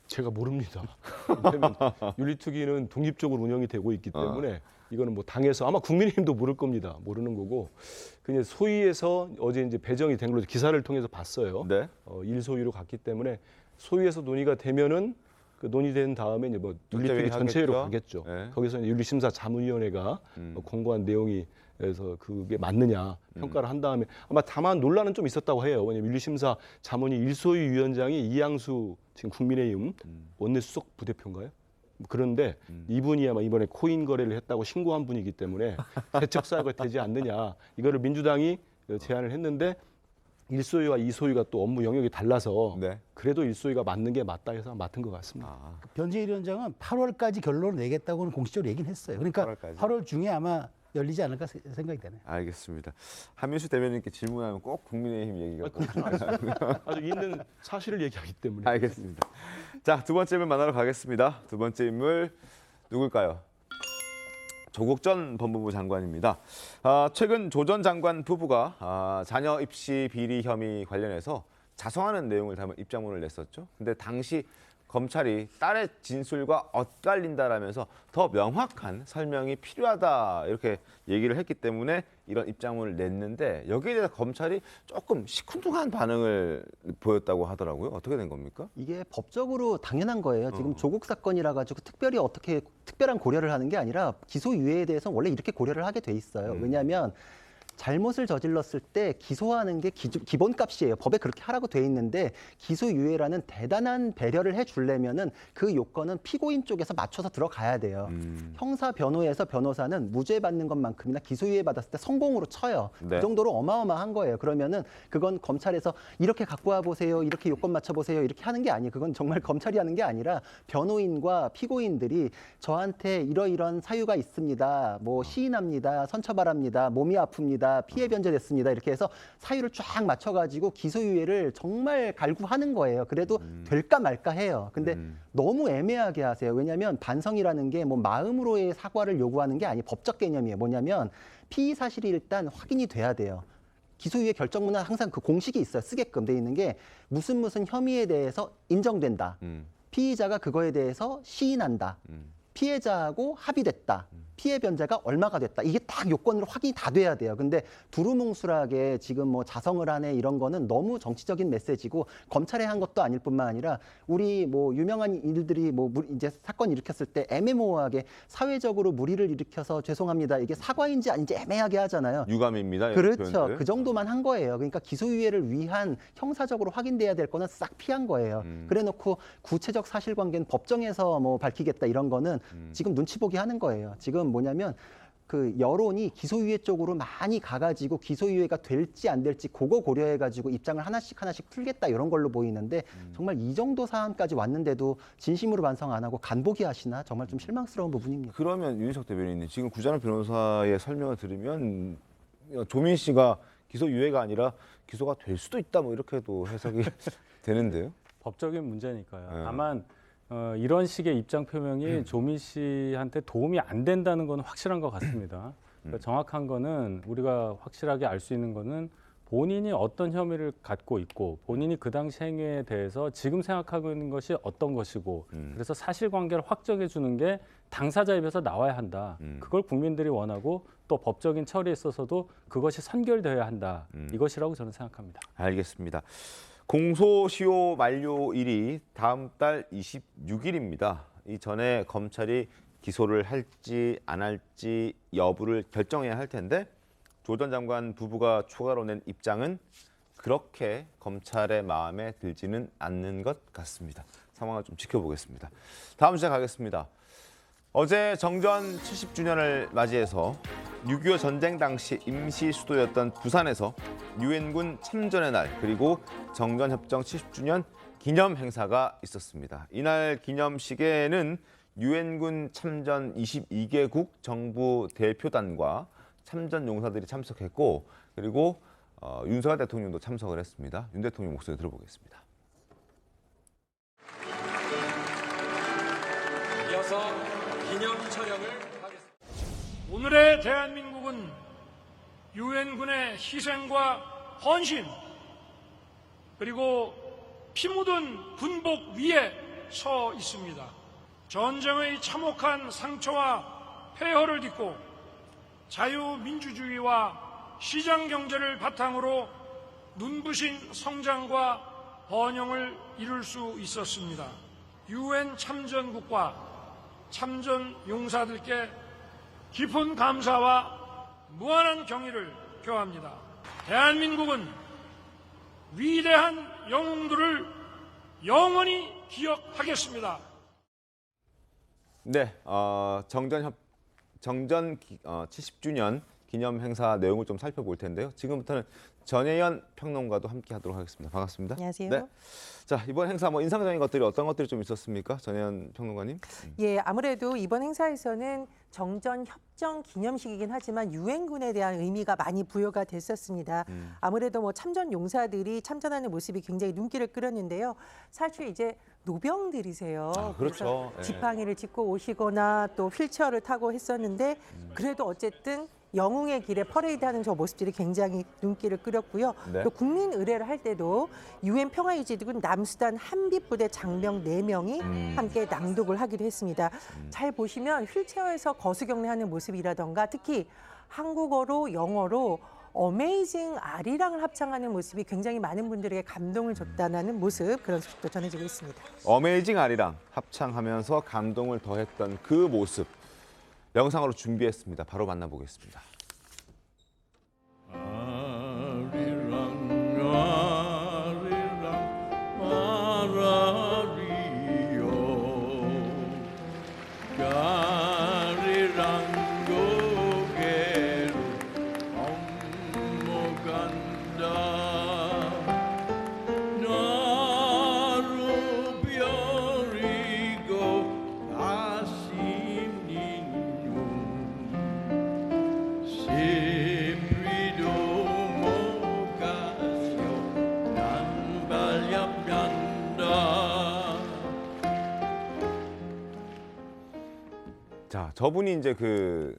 제가 모릅니다. 왜냐하면 윤리특위는 독립적으로 운영이 되고 있기 때문에 이거는 뭐 당에서 아마 국민의힘도 모를 겁니다. 모르는 거고 그냥 소위에서 어제 이제 배정이 된 걸로 기사를 통해서 봤어요. 네. 일소위로 갔기 때문에 소위에서 논의가 되면은 그 논의된 다음에 이제 뭐 윤리특위 전체회로 가겠죠. 네. 거기서 이제 윤리심사 자문위원회가 공고한 내용이 그래서 그게 맞느냐 평가를 한 다음에 아마 다만 논란은 좀 있었다고 해요. 왜냐하면 윤리심사 자문위 일소위 위원장이 이양수 지금 국민의힘 원내수석 부대표인가요? 그런데 이분이 아마 이번에 코인 거래를 했다고 신고한 분이기 때문에 세척 사유가 되지 않느냐 이거를 민주당이 제안을 했는데 일소위와 이소위가 또 업무 영역이 달라서 그래도 일소위가 맞는 게 맞다 해서 맡은 것 같습니다. 변재일 위원장은 8월까지 결론을 내겠다고는 공식적으로 얘기는 했어요. 그러니까 8월 중에 아마 열리지 않을까 생각이 되네요. 알겠습니다. 한민수 대변인께 질문하면 꼭 국민의힘 얘기가 아주 있는 사실을 얘기하기 때문에. 알겠습니다. 자, 두 번째 인물 만나러 가겠습니다. 두 번째 인물 누굴까요? 조국 전 법무부 장관입니다. 최근 조 전 장관 부부가 자녀 입시 비리 혐의 관련해서 자성하는 내용을 담은 입장문을 냈었죠. 근데 당시 검찰이 딸의 진술과 엇갈린다라면서 더 명확한 설명이 필요하다 이렇게 얘기를 했기 때문에 이런 입장문을 냈는데 여기에 대해서 검찰이 조금 시큰둥한 반응을 보였다고 하더라고요. 어떻게 된 겁니까? 이게 법적으로 당연한 거예요. 지금 조국 사건이라 가지고 특별히 어떻게 특별한 고려를 하는 게 아니라 기소유예에 대해서는 원래 이렇게 고려를 하게 돼 있어요. 왜냐하면 잘못을 저질렀을 때 기소하는 게 기본값이에요. 법에 그렇게 하라고 돼 있는데 기소유예라는 대단한 배려를 해주려면은 그 요건은 피고인 쪽에서 맞춰서 들어가야 돼요. 형사 변호에서 변호사는 무죄 받는 것만큼이나 기소유예 받았을 때 성공으로 쳐요. 네. 그 정도로 어마어마한 거예요. 그러면은 그건 검찰에서 이렇게 갖고 와 보세요, 이렇게 요건 맞춰 보세요, 이렇게 하는 게 아니에요. 그건 정말 검찰이 하는 게 아니라 변호인과 피고인들이 저한테 이러이런 사유가 있습니다. 뭐 시인합니다, 선처바랍니다, 몸이 아픕니다. 됐습니다. 피해 변제됐습니다. 이렇게 해서 사유를 쫙 맞춰가지고 기소유예를 정말 갈구하는 거예요. 그래도 될까 말까 해요. 근데 너무 애매하게 하세요. 왜냐하면 반성이라는 게 뭐 마음으로의 사과를 요구하는 게 아니 법적 개념이에요. 뭐냐면 피의 사실이 일단 확인이 돼야 돼요. 기소유예 결정문은 항상 그 공식이 있어요. 쓰게끔 돼 있는 게 무슨 혐의에 대해서 인정된다. 피의자가 그거에 대해서 시인한다. 피해자하고 합의됐다. 피해 변제가 얼마가 됐다. 이게 딱 요건으로 확인이 다 돼야 돼요. 근데 두루뭉술하게 지금 뭐 자성을 하네 이런 거는 너무 정치적인 메시지고 검찰에 한 것도 아닐 뿐만 아니라 우리 뭐 유명한 일들이 뭐 이제 사건 일으켰을 때 애매모호하게 사회적으로 무리를 일으켜서 죄송합니다. 이게 사과인지 아닌지 애매하게 하잖아요. 유감입니다. 그렇죠. 표현들. 그 정도만 한 거예요. 그러니까 기소유예를 위한 형사적으로 확인돼야 될 거는 싹 피한 거예요. 그래놓고 구체적 사실관계는 법정에서 뭐 밝히겠다 이런 거는 지금 눈치 보기 하는 거예요. 지금 뭐냐면 그 여론이 기소유예 쪽으로 많이 가가지고 기소유예가 될지 안 될지 그거 고려해가지고 입장을 하나씩 풀겠다 이런 걸로 보이는데 정말 이 정도 사안까지 왔는데도 진심으로 반성 안 하고 간보기 하시나 정말 좀 실망스러운 부분입니다. 그러면 윤희석 대변인님 지금 구자남 변호사의 설명을 들으면 조민 씨가 기소유예가 아니라 기소가 될 수도 있다 뭐 이렇게도 해석이 되는데요. 법적인 문제니까요. 네. 다만 이런 식의 입장 표명이 조민 씨한테 도움이 안 된다는 건 확실한 것 같습니다. 그러니까 정확한 거는 우리가 확실하게 알 수 있는 거는 본인이 어떤 혐의를 갖고 있고 본인이 그 당시 행위에 대해서 지금 생각하고 있는 것이 어떤 것이고 그래서 사실관계를 확정해 주는 게 당사자 입에서 나와야 한다. 그걸 국민들이 원하고 또 법적인 처리에 있어서도 그것이 선결되어야 한다. 이것이라고 저는 생각합니다. 알겠습니다. 공소시효 만료일이 다음 달 26일입니다. 이전에 검찰이 기소를 할지 안 할지 여부를 결정해야 할 텐데 조 전 장관 부부가 추가로 낸 입장은 그렇게 검찰의 마음에 들지는 않는 것 같습니다. 상황을 좀 지켜보겠습니다. 다음 주제 가겠습니다. 어제 정전 70주년을 맞이해서 6.25 전쟁 당시 임시 수도였던 부산에서 유엔군 참전의 날 그리고 정전협정 70주년 기념 행사가 있었습니다. 이날 기념식에는 유엔군 참전 22개국 정부 대표단과 참전 용사들이 참석했고 그리고 윤석열 대통령도 참석을 했습니다. 윤 대통령 목소리 들어보겠습니다. 이어서 기념 촬영을 하겠습니다. 오늘의 대한민국은 유엔군의 희생과 헌신 그리고 피 묻은 군복 위에 서 있습니다. 전쟁의 참혹한 상처와 폐허를 딛고 자유민주주의와 시장경제를 바탕으로 눈부신 성장과 번영을 이룰 수 있었습니다. 유엔 참전국과 참전 용사들께 깊은 감사와 무한한 경의를 표합니다. 대한민국은 위대한 영웅들을 영원히 기억하겠습니다. 네, 정전 70주년 기념 행사 내용을 좀 살펴볼 텐데요. 지금부터는 전혜연 평론가도 함께 하도록 하겠습니다. 반갑습니다. 안녕하세요. 네. 자, 이번 행사 뭐 인상적인 것들이 어떤 것들이 좀 있었습니까? 전혜연 평론가님. 예, 아무래도 이번 행사에서는 정전 협정 기념식이긴 하지만 유엔군에 대한 의미가 많이 부여가 됐었습니다. 아무래도 뭐 참전 용사들이 참전하는 모습이 굉장히 눈길을 끌었는데요. 사실 이제 노병들이세요. 그렇죠. 그래서 지팡이를 짚고 오시거나 또 휠체어를 타고 했었는데 그래도 어쨌든 영웅의 길에 퍼레이드하는 저 모습들이 굉장히 눈길을 끌었고요. 네. 또 국민 의례를 할 때도 유엔 평화유지군 남수단 한빛부대 장병 4명이 함께 낭독을 하기도 했습니다. 잘 보시면 휠체어에서 거수경례하는 모습이라던가 특히 한국어로 영어로 어메이징 아리랑을 합창하는 모습이 굉장히 많은 분들에게 감동을 줬다는 모습 그런 소식도 전해지고 있습니다. 어메이징 아리랑 합창하면서 감동을 더했던 그 모습 영상으로 준비했습니다. 바로 만나보겠습니다. 자, 저분이 이제 그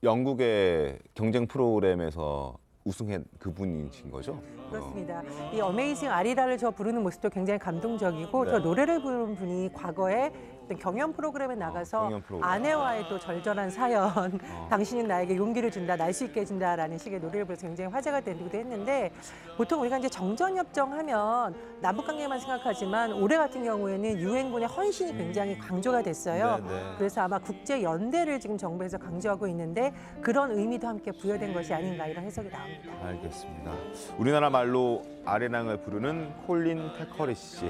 영국의 경쟁 프로그램에서 우승한 그분이신 거죠? 그렇습니다. 이 어메이징 아리라를 저 부르는 모습도 굉장히 감동적이고 네. 저 노래를 부르는 분이 과거에 어떤 경연 프로그램에 나가서 경연 프로그램. 아내와의 또 절절한 사연, 당신은 나에게 용기를 준다, 날 수 있게 해준다라는 식의 노래를 불러서 굉장히 화제가 되기도 했는데 보통 우리가 이제 정전협정하면 남북관계만 생각하지만 올해 같은 경우에는 유엔군의 헌신이 굉장히 강조가 됐어요. 네, 네. 그래서 아마 국제 연대를 지금 정부에서 강조하고 있는데 그런 의미도 함께 부여된 것이 아닌가 이런 해석이 나옵니다. 알겠습니다. 우리나라 말로 아리랑을 부르는 콜린 태커리 씨,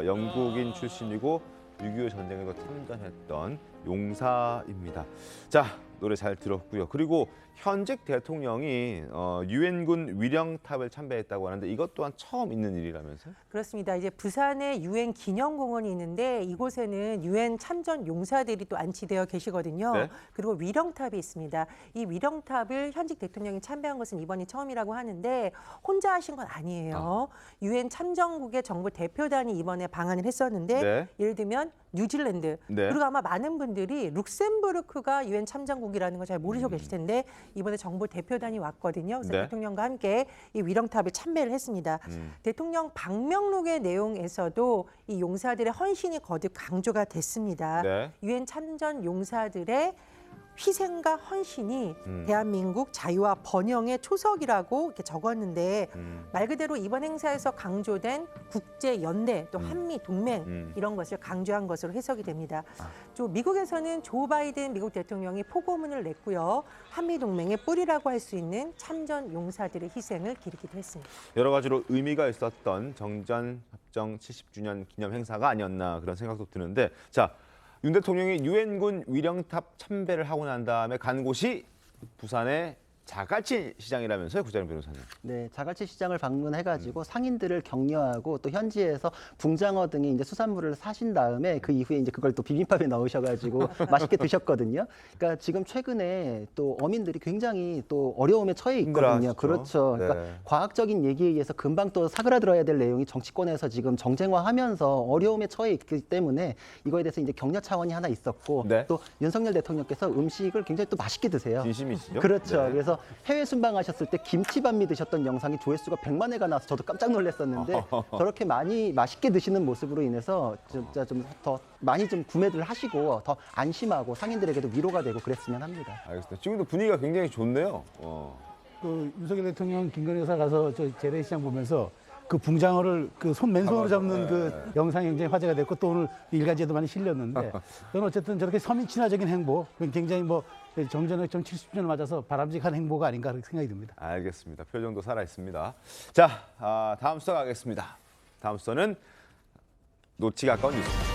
영국인 출신이고 6.25 전쟁에도 참전했던 용사입니다. 자, 노래 잘 들었고요. 그리고 현직 대통령이 유엔군 위령탑을 참배했다고 하는데 이것 또한 처음 있는 일이라면서요? 그렇습니다. 이제 부산에 유엔 기념공원이 있는데 이곳에는 유엔 참전 용사들이 또 안치되어 계시거든요. 네. 그리고 위령탑이 있습니다. 이 위령탑을 현직 대통령이 참배한 것은 이번이 처음이라고 하는데 혼자 하신 건 아니에요. 유엔 참전국의 정부 대표단이 이번에 방한을 했었는데 네. 예를 들면 뉴질랜드 네. 그리고 아마 많은 분들이 룩셈부르크가 유엔 참전국이라는 걸 잘 모르시고 계실 텐데 이번에 정부 대표단이 왔거든요. 그래서 네. 대통령과 함께 이 위령탑을 참배를 했습니다. 대통령 방명록의 내용에서도 이 용사들의 헌신이 거듭 강조가 됐습니다. 네. 유엔 참전 용사들의 희생과 헌신이 대한민국 자유와 번영의 초석이라고 이렇게 적었는데 말 그대로 이번 행사에서 강조된 국제 연대 또 한미 동맹 이런 것을 강조한 것으로 해석이 됩니다. 또 미국에서는 조 바이든 미국 대통령이 포고문을 냈고요. 한미 동맹의 뿌리라고 할 수 있는 참전 용사들의 희생을 기리기도 했습니다. 여러 가지로 의미가 있었던 정전협정 70주년 기념 행사가 아니었나 그런 생각도 드는데 자, 윤 대통령이 유엔군 위령탑 참배를 하고 난 다음에 간 곳이 부산의 자갈치 시장이라면서요, 구자룡 변호사님. 네, 자갈치 시장을 방문해가지고 상인들을 격려하고 또 현지에서 붕장어 등의 이제 수산물을 사신 다음에 그 이후에 이제 그걸 또 비빔밥에 넣으셔가지고 맛있게 드셨거든요. 그러니까 지금 최근에 또 어민들이 굉장히 또 어려움에 처해 있거든요. 힘들어하시죠. 그렇죠. 그러니까 네. 과학적인 얘기에 의해서 금방 또 사그라들어야 될 내용이 정치권에서 지금 정쟁화하면서 어려움에 처해 있기 때문에 이거에 대해서 이제 격려 차원이 하나 있었고 네. 또 윤석열 대통령께서 음식을 굉장히 또 맛있게 드세요. 진심이시죠? 그렇죠. 네. 그래서 해외 순방하셨을 때 김치반미 드셨던 영상이 조회수가 100만 회가 나와서 저도 깜짝 놀랐었는데 저렇게 많이 맛있게 드시는 모습으로 인해서 진짜 좀 더 많이 좀 구매를 하시고 더 안심하고 상인들에게도 위로가 되고 그랬으면 합니다. 알겠습니다. 지금도 분위기가 굉장히 좋네요. 그 윤석열 대통령 김건희 여사 가서 저 재래시장 보면서 그 붕장어를 그 맨손으로 잡는 그 영상이 굉장히 화제가 됐고 또 오늘 일간지에도 많이 실렸는데 저는 어쨌든 저렇게 서민 친화적인 행보 굉장히 뭐 정전협정 70주년을 맞아서 바람직한 행보가 아닌가 그렇게 생각이 듭니다. 알겠습니다. 표정도 살아 있습니다. 자, 다음 수사 가겠습니다. 다음 수사는 놓치기 아까운 뉴스입니다.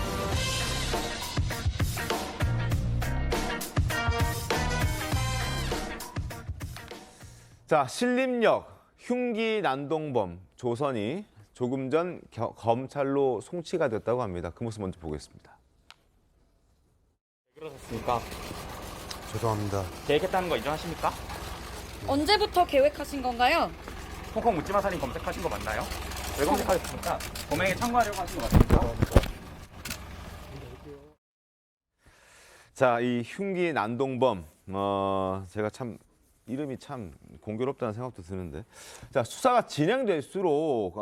자, 신림역 흉기 난동범 조선이 조금 전 검찰로 송치가 됐다고 합니다. 그 모습 먼저 보겠습니다. 그러셨습니까? 죄송합니다. 계획했다는 거 인정하십니까? 언제부터 계획하신 건가요? 홍콩 묻지마 살인 검색하신 거 맞나요? 왜 검색하셨습니까? 범행에 참고하려고 하신 거 맞습니까? 자, 이 흉기 난동범 제가 참 이름이 참 공교롭다는 생각도 드는데 자, 수사가 진행될수록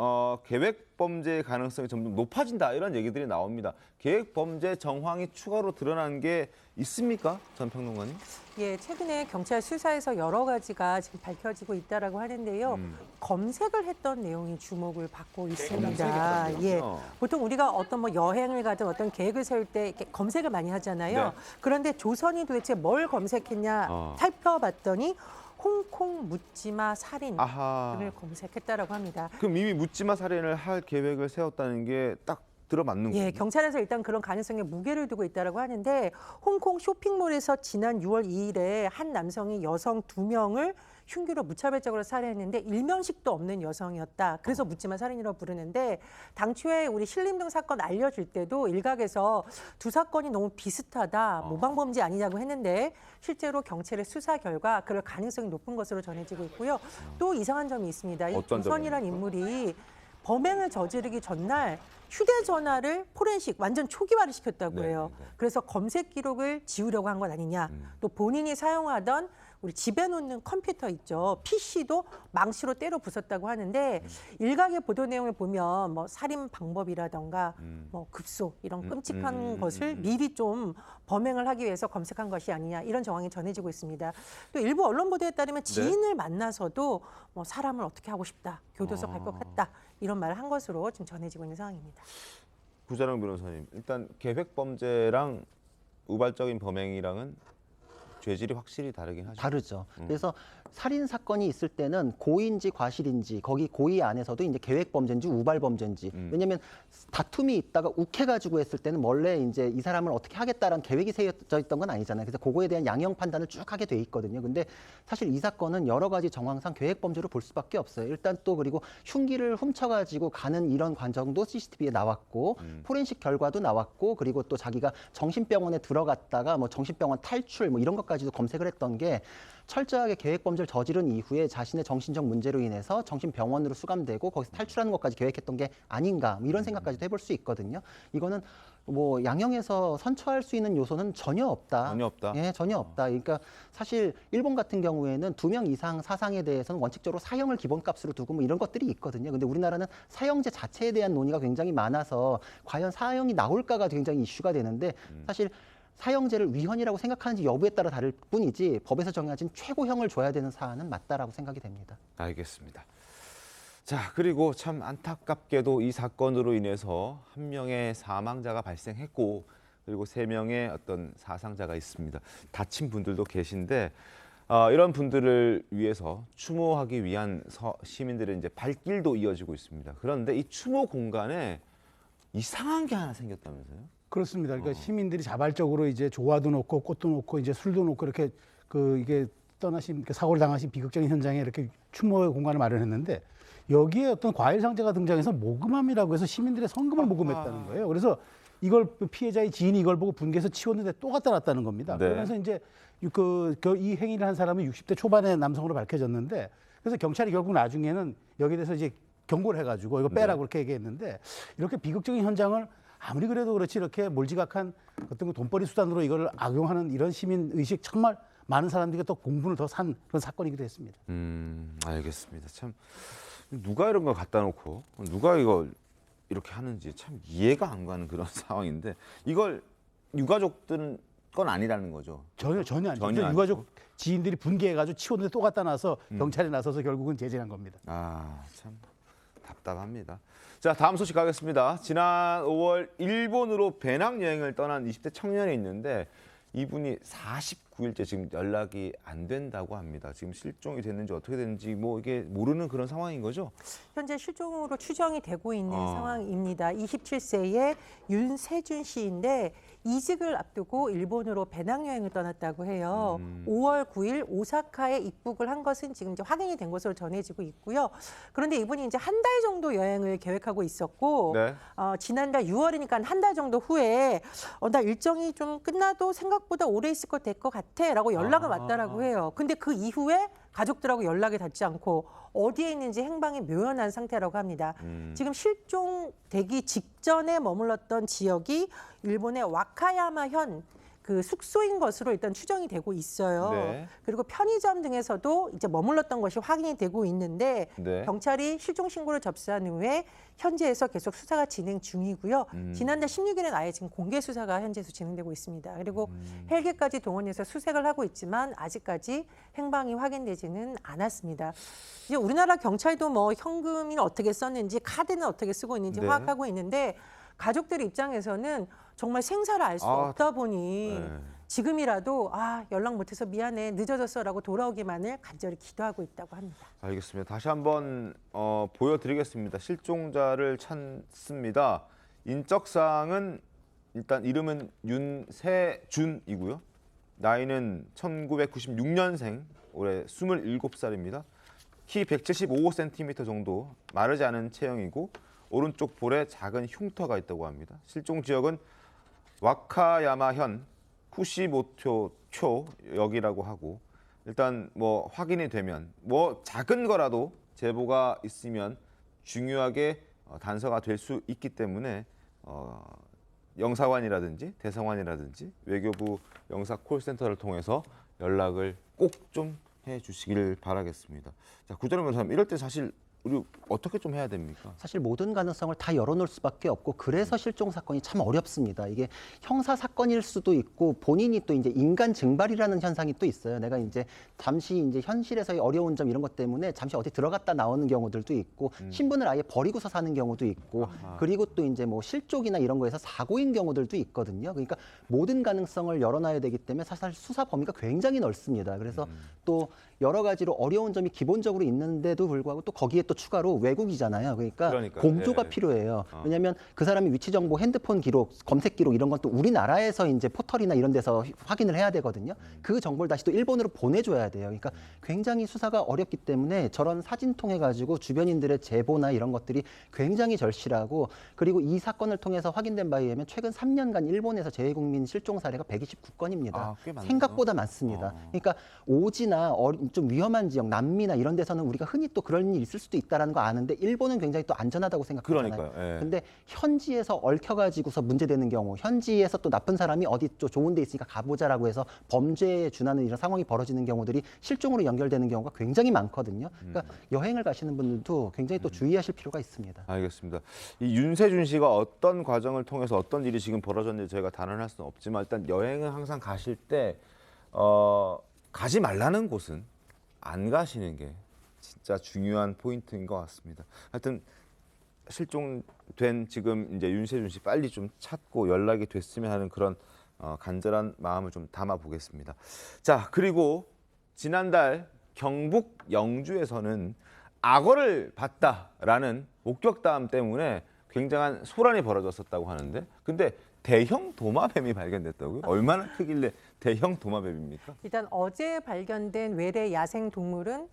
계획 범죄의 가능성이 점점 높아진다 이런 얘기들이 나옵니다. 계획 범죄 정황이 추가로 드러난 게 있습니까? 전 평론가님? 예, 최근에 경찰 수사에서 여러 가지가 지금 밝혀지고 있다라고 하는데요. 검색을 했던 내용이 주목을 받고 있습니다. 예, 보통 우리가 어떤 뭐 여행을 가든 어떤 계획을 세울 때 이렇게 검색을 많이 하잖아요. 네. 그런데 조선이 도대체 뭘 검색했냐 살펴봤더니 홍콩 묻지마 살인을 검색했다라고 합니다. 그럼 이미 묻지마 살인을 할 계획을 세웠다는 게 딱 들어맞는 거예요? 예, 경찰에서 일단 그런 가능성에 무게를 두고 있다라고 하는데 홍콩 쇼핑몰에서 지난 6월 2일에 한 남성이 여성 2명을 흉기로 무차별적으로 살해했는데 일면식도 없는 여성이었다. 그래서 묻지마 살인이라고 부르는데 당초에 우리 신림동 사건 알려줄 때도 일각에서 두 사건이 너무 비슷하다. 모방범죄 아니냐고 했는데 실제로 경찰의 수사 결과 그럴 가능성이 높은 것으로 전해지고 있고요. 또 이상한 점이 있습니다. 이 어떤 조선이란 인물이 범행을 저지르기 전날 휴대전화를 포렌식 완전 초기화를 시켰다고 해요. 그래서 검색 기록을 지우려고 한 건 아니냐. 또 본인이 사용하던 우리 집에 놓는 컴퓨터 있죠. PC도 망치로 때려 부쉈다고 하는데 일각의 보도 내용을 보면 뭐 살인 방법이라던가 뭐 급소 이런 끔찍한 것을 미리 좀 범행을 하기 위해서 검색한 것이 아니냐 이런 정황이 전해지고 있습니다. 또 일부 언론 보도에 따르면 지인을 만나서도 뭐 사람을 어떻게 하고 싶다, 교도소 갈 것 같다 이런 말을 한 것으로 지금 전해지고 있는 상황입니다. 구자룡 변호사님, 일단 계획 범죄랑 우발적인 범행이랑은 죄질이 확실히 다르긴 하죠. 다르죠. 그래서 살인 사건이 있을 때는 고의인지 과실인지 거기 고의 안에서도 이제 계획 범죄인지 우발 범죄인지 왜냐하면 다툼이 있다가 욱해가지고 했을 때는 원래 이제 이 사람을 어떻게 하겠다라는 계획이 세워져 있던 건 아니잖아요. 그래서 그거에 대한 양형 판단을 쭉 하게 돼 있거든요. 근데 사실 이 사건은 여러 가지 정황상 계획 범죄로 볼 수밖에 없어요. 일단 또 그리고 흉기를 훔쳐가지고 가는 이런 과정도 CCTV에 나왔고 포렌식 결과도 나왔고 그리고 또 자기가 정신병원에 들어갔다가 뭐 정신병원 탈출 뭐 이런 것까지도 검색을 했던 게 철저하게 계획 범죄를 저지른 이후에 자신의 정신적 문제로 인해서 정신병원으로 수감되고 거기서 탈출하는 것까지 계획했던 게 아닌가 뭐 이런 생각까지도 해볼 수 있거든요. 이거는 뭐 양형에서 선처할 수 있는 요소는 전혀 없다. 전혀 없다. 예, 전혀 없다. 그러니까 사실 일본 같은 경우에는 2명 이상 사상에 대해서는 원칙적으로 사형을 기본값으로 두고 뭐 이런 것들이 있거든요. 근데 우리나라는 사형제 자체에 대한 논의가 굉장히 많아서 과연 사형이 나올까가 굉장히 이슈가 되는데 사실 사형제를 위헌이라고 생각하는지 여부에 따라 다를 뿐이지 법에서 정해진 최고형을 줘야 되는 사안은 맞다라고 생각이 됩니다. 알겠습니다. 자, 그리고 참 안타깝게도 이 사건으로 인해서 한 명의 사망자가 발생했고 그리고 3명의 어떤 사상자가 있습니다. 다친 분들도 계신데 이런 분들을 위해서 추모하기 위한 시민들의 이제 발길도 이어지고 있습니다. 그런데 이 추모 공간에 이상한 게 하나 생겼다면서요? 그렇습니다. 그러니까 시민들이 자발적으로 이제 조화도 놓고 꽃도 놓고 이제 술도 놓고 이렇게 이게 떠나신 사고를 당하신 비극적인 현장에 이렇게 추모의 공간을 마련했는데 여기에 어떤 과일 상자가 등장해서 모금함이라고 해서 시민들의 성금을 모금했다는 거예요. 그래서 이걸 피해자의 지인이 이걸 보고 분개해서 치웠는데 또 갖다 놨다는 겁니다. 네. 그러면서 이제 이 행위를 한 사람은 60대 초반의 남성으로 밝혀졌는데 그래서 경찰이 결국 나중에는 여기에 대해서 이제 경고를 해가지고 이거 빼라고 그렇게 얘기했는데 이렇게 비극적인 현장을 아무리 그래도 그렇지 이렇게 몰지각한 어떤 돈벌이 수단으로 이걸 악용하는 이런 시민 의식 정말 많은 사람들이 또 공분을 더 산 그런 사건이기도 했습니다. 알겠습니다. 참 누가 이런 걸 갖다 놓고 누가 이걸 이렇게 하는지 참 이해가 안 가는 그런 상황인데 이걸 유가족들은 건 아니라는 거죠. 전혀 아니죠. 유가족 지인들이 분개해가지고 치웠는데 또 갖다 놔서 경찰이 나서서 결국은 제재한 겁니다. 참 답답합니다. 자, 다음 소식 가겠습니다. 지난 5월 일본으로 배낭여행을 떠난 20대 청년이 있는데 이분이 49일째 지금 연락이 안 된다고 합니다. 지금 실종이 됐는지 어떻게 됐는지 뭐 이게 모르는 그런 상황인 거죠? 현재 실종으로 추정이 되고 있는 상황입니다. 27세의 윤세준 씨인데 이직을 앞두고 일본으로 배낭여행을 떠났다고 해요. 5월 9일 오사카에 입국을 한 것은 지금 이제 확인이 된 것으로 전해지고 있고요. 그런데 이분이 이제 한 달 정도 여행을 계획하고 있었고 지난달 6월이니까 한 달 정도 후에 나 일정이 좀 끝나도 생각보다 오래 있을 것 될 것 같아라고 연락을 왔다라고 해요. 근데 그 이후에 가족들하고 연락이 닿지 않고 어디에 있는지 행방이 묘연한 상태라고 합니다. 지금 실종되기 직전에 머물렀던 지역이 일본의 와카야마현 그 숙소인 것으로 일단 추정이 되고 있어요. 네. 그리고 편의점 등에서도 이제 머물렀던 것이 확인이 되고 있는데 경찰이 실종 신고를 접수한 후에 현지에서 계속 수사가 진행 중이고요. 지난달 16일엔 아예 지금 공개 수사가 현지에서 진행되고 있습니다. 그리고 헬기까지 동원해서 수색을 하고 있지만 아직까지 행방이 확인되지는 않았습니다. 이제 우리나라 경찰도 뭐 현금이 어떻게 썼는지 카드는 어떻게 쓰고 있는지 파악하고 있는데 가족들 입장에서는 정말 생사를 알 수 없다 보니 지금이라도 연락 못해서 미안해 늦어졌어라고 돌아오기만을 간절히 기도하고 있다고 합니다. 알겠습니다. 다시 한번 보여드리겠습니다. 실종자를 찾습니다. 인적사항은 일단 이름은 윤세준이고요. 나이는 1996년생, 올해 27살입니다. 키 175cm 정도, 마르지 않은 체형이고 오른쪽 볼에 작은 흉터가 있다고 합니다. 실종 지역은 와카야마현 후시모토초역이라고 하고 일단 뭐 확인이 되면 뭐 작은 거라도 제보가 있으면 중요하게 단서가 될 수 있기 때문에 영사관이라든지 대사관이라든지 외교부 영사 콜센터를 통해서 연락을 꼭 좀 해주시길 바라겠습니다. 자, 구자룡 변호사님, 이럴 때 사실 우리 어떻게 좀 해야 됩니까? 사실 모든 가능성을 다 열어놓을 수밖에 없고 그래서 실종 사건이 참 어렵습니다. 이게 형사 사건일 수도 있고 본인이 또 이제 인간 증발이라는 현상이 또 있어요. 내가 이제 잠시 이제 현실에서의 어려운 점 이런 것 때문에 잠시 어디 들어갔다 나오는 경우들도 있고 신분을 아예 버리고서 사는 경우도 있고 그리고 또 이제 뭐 실족이나 이런 거에서 사고인 경우들도 있거든요. 그러니까 모든 가능성을 열어놔야 되기 때문에 사실 수사 범위가 굉장히 넓습니다. 그래서 또 여러 가지로 어려운 점이 기본적으로 있는데도 불구하고 또 거기에 또 추가로 외국이잖아요. 그러니까 공조가 필요해요. 왜냐하면 그 사람의 위치 정보, 핸드폰 기록, 검색 기록 이런 건 또 우리나라에서 이제 포털이나 이런 데서 확인을 해야 되거든요. 그 정보를 다시 또 일본으로 보내줘야 돼요. 그러니까 굉장히 수사가 어렵기 때문에 저런 사진 통해 가지고 주변인들의 제보나 이런 것들이 굉장히 절실하고 그리고 이 사건을 통해서 확인된 바에 의하면 최근 3년간 일본에서 재외국민 실종 사례가 129건입니다. 생각보다 많습니다. 그러니까 오지나 좀 위험한 지역, 남미나 이런 데서는 우리가 흔히 또 그런 일이 있을 수도 있다라는 거 아는데 일본은 굉장히 또 안전하다고 생각하잖아요. 그러니까요. 예. 근데 현지에서 얽혀가지고서 문제되는 경우, 현지에서 또 나쁜 사람이 어디 또 좋은 데 있으니까 가보자라고 해서 범죄에 준하는 이런 상황이 벌어지는 경우들이 실종으로 연결되는 경우가 굉장히 많거든요. 그러니까 여행을 가시는 분들도 굉장히 또 주의하실 필요가 있습니다. 알겠습니다. 이 윤세준 씨가 어떤 과정을 통해서 어떤 일이 지금 벌어졌는지 저희가 단언할 수는 없지만 일단 여행을 항상 가실 때 가지 말라는 곳은 안 가시는 게 진짜 중요한 포인트인 것 같습니다. 하여튼 실종된 지금 이제 윤세준 씨 빨리 좀 찾고 연락이 됐으면 하는 그런 간절한 마음을 좀 담아 보겠습니다. 자, 그리고 지난달 경북 영주에서는 악어를 봤다라는 목격담 때문에 굉장한 소란이 벌어졌었다고 하는데, 근데 대형 도마뱀이 발견됐다고요? 얼마나 크길래 대형 도마뱀입니까? 일단 어제 발견된 외래 야생 동물은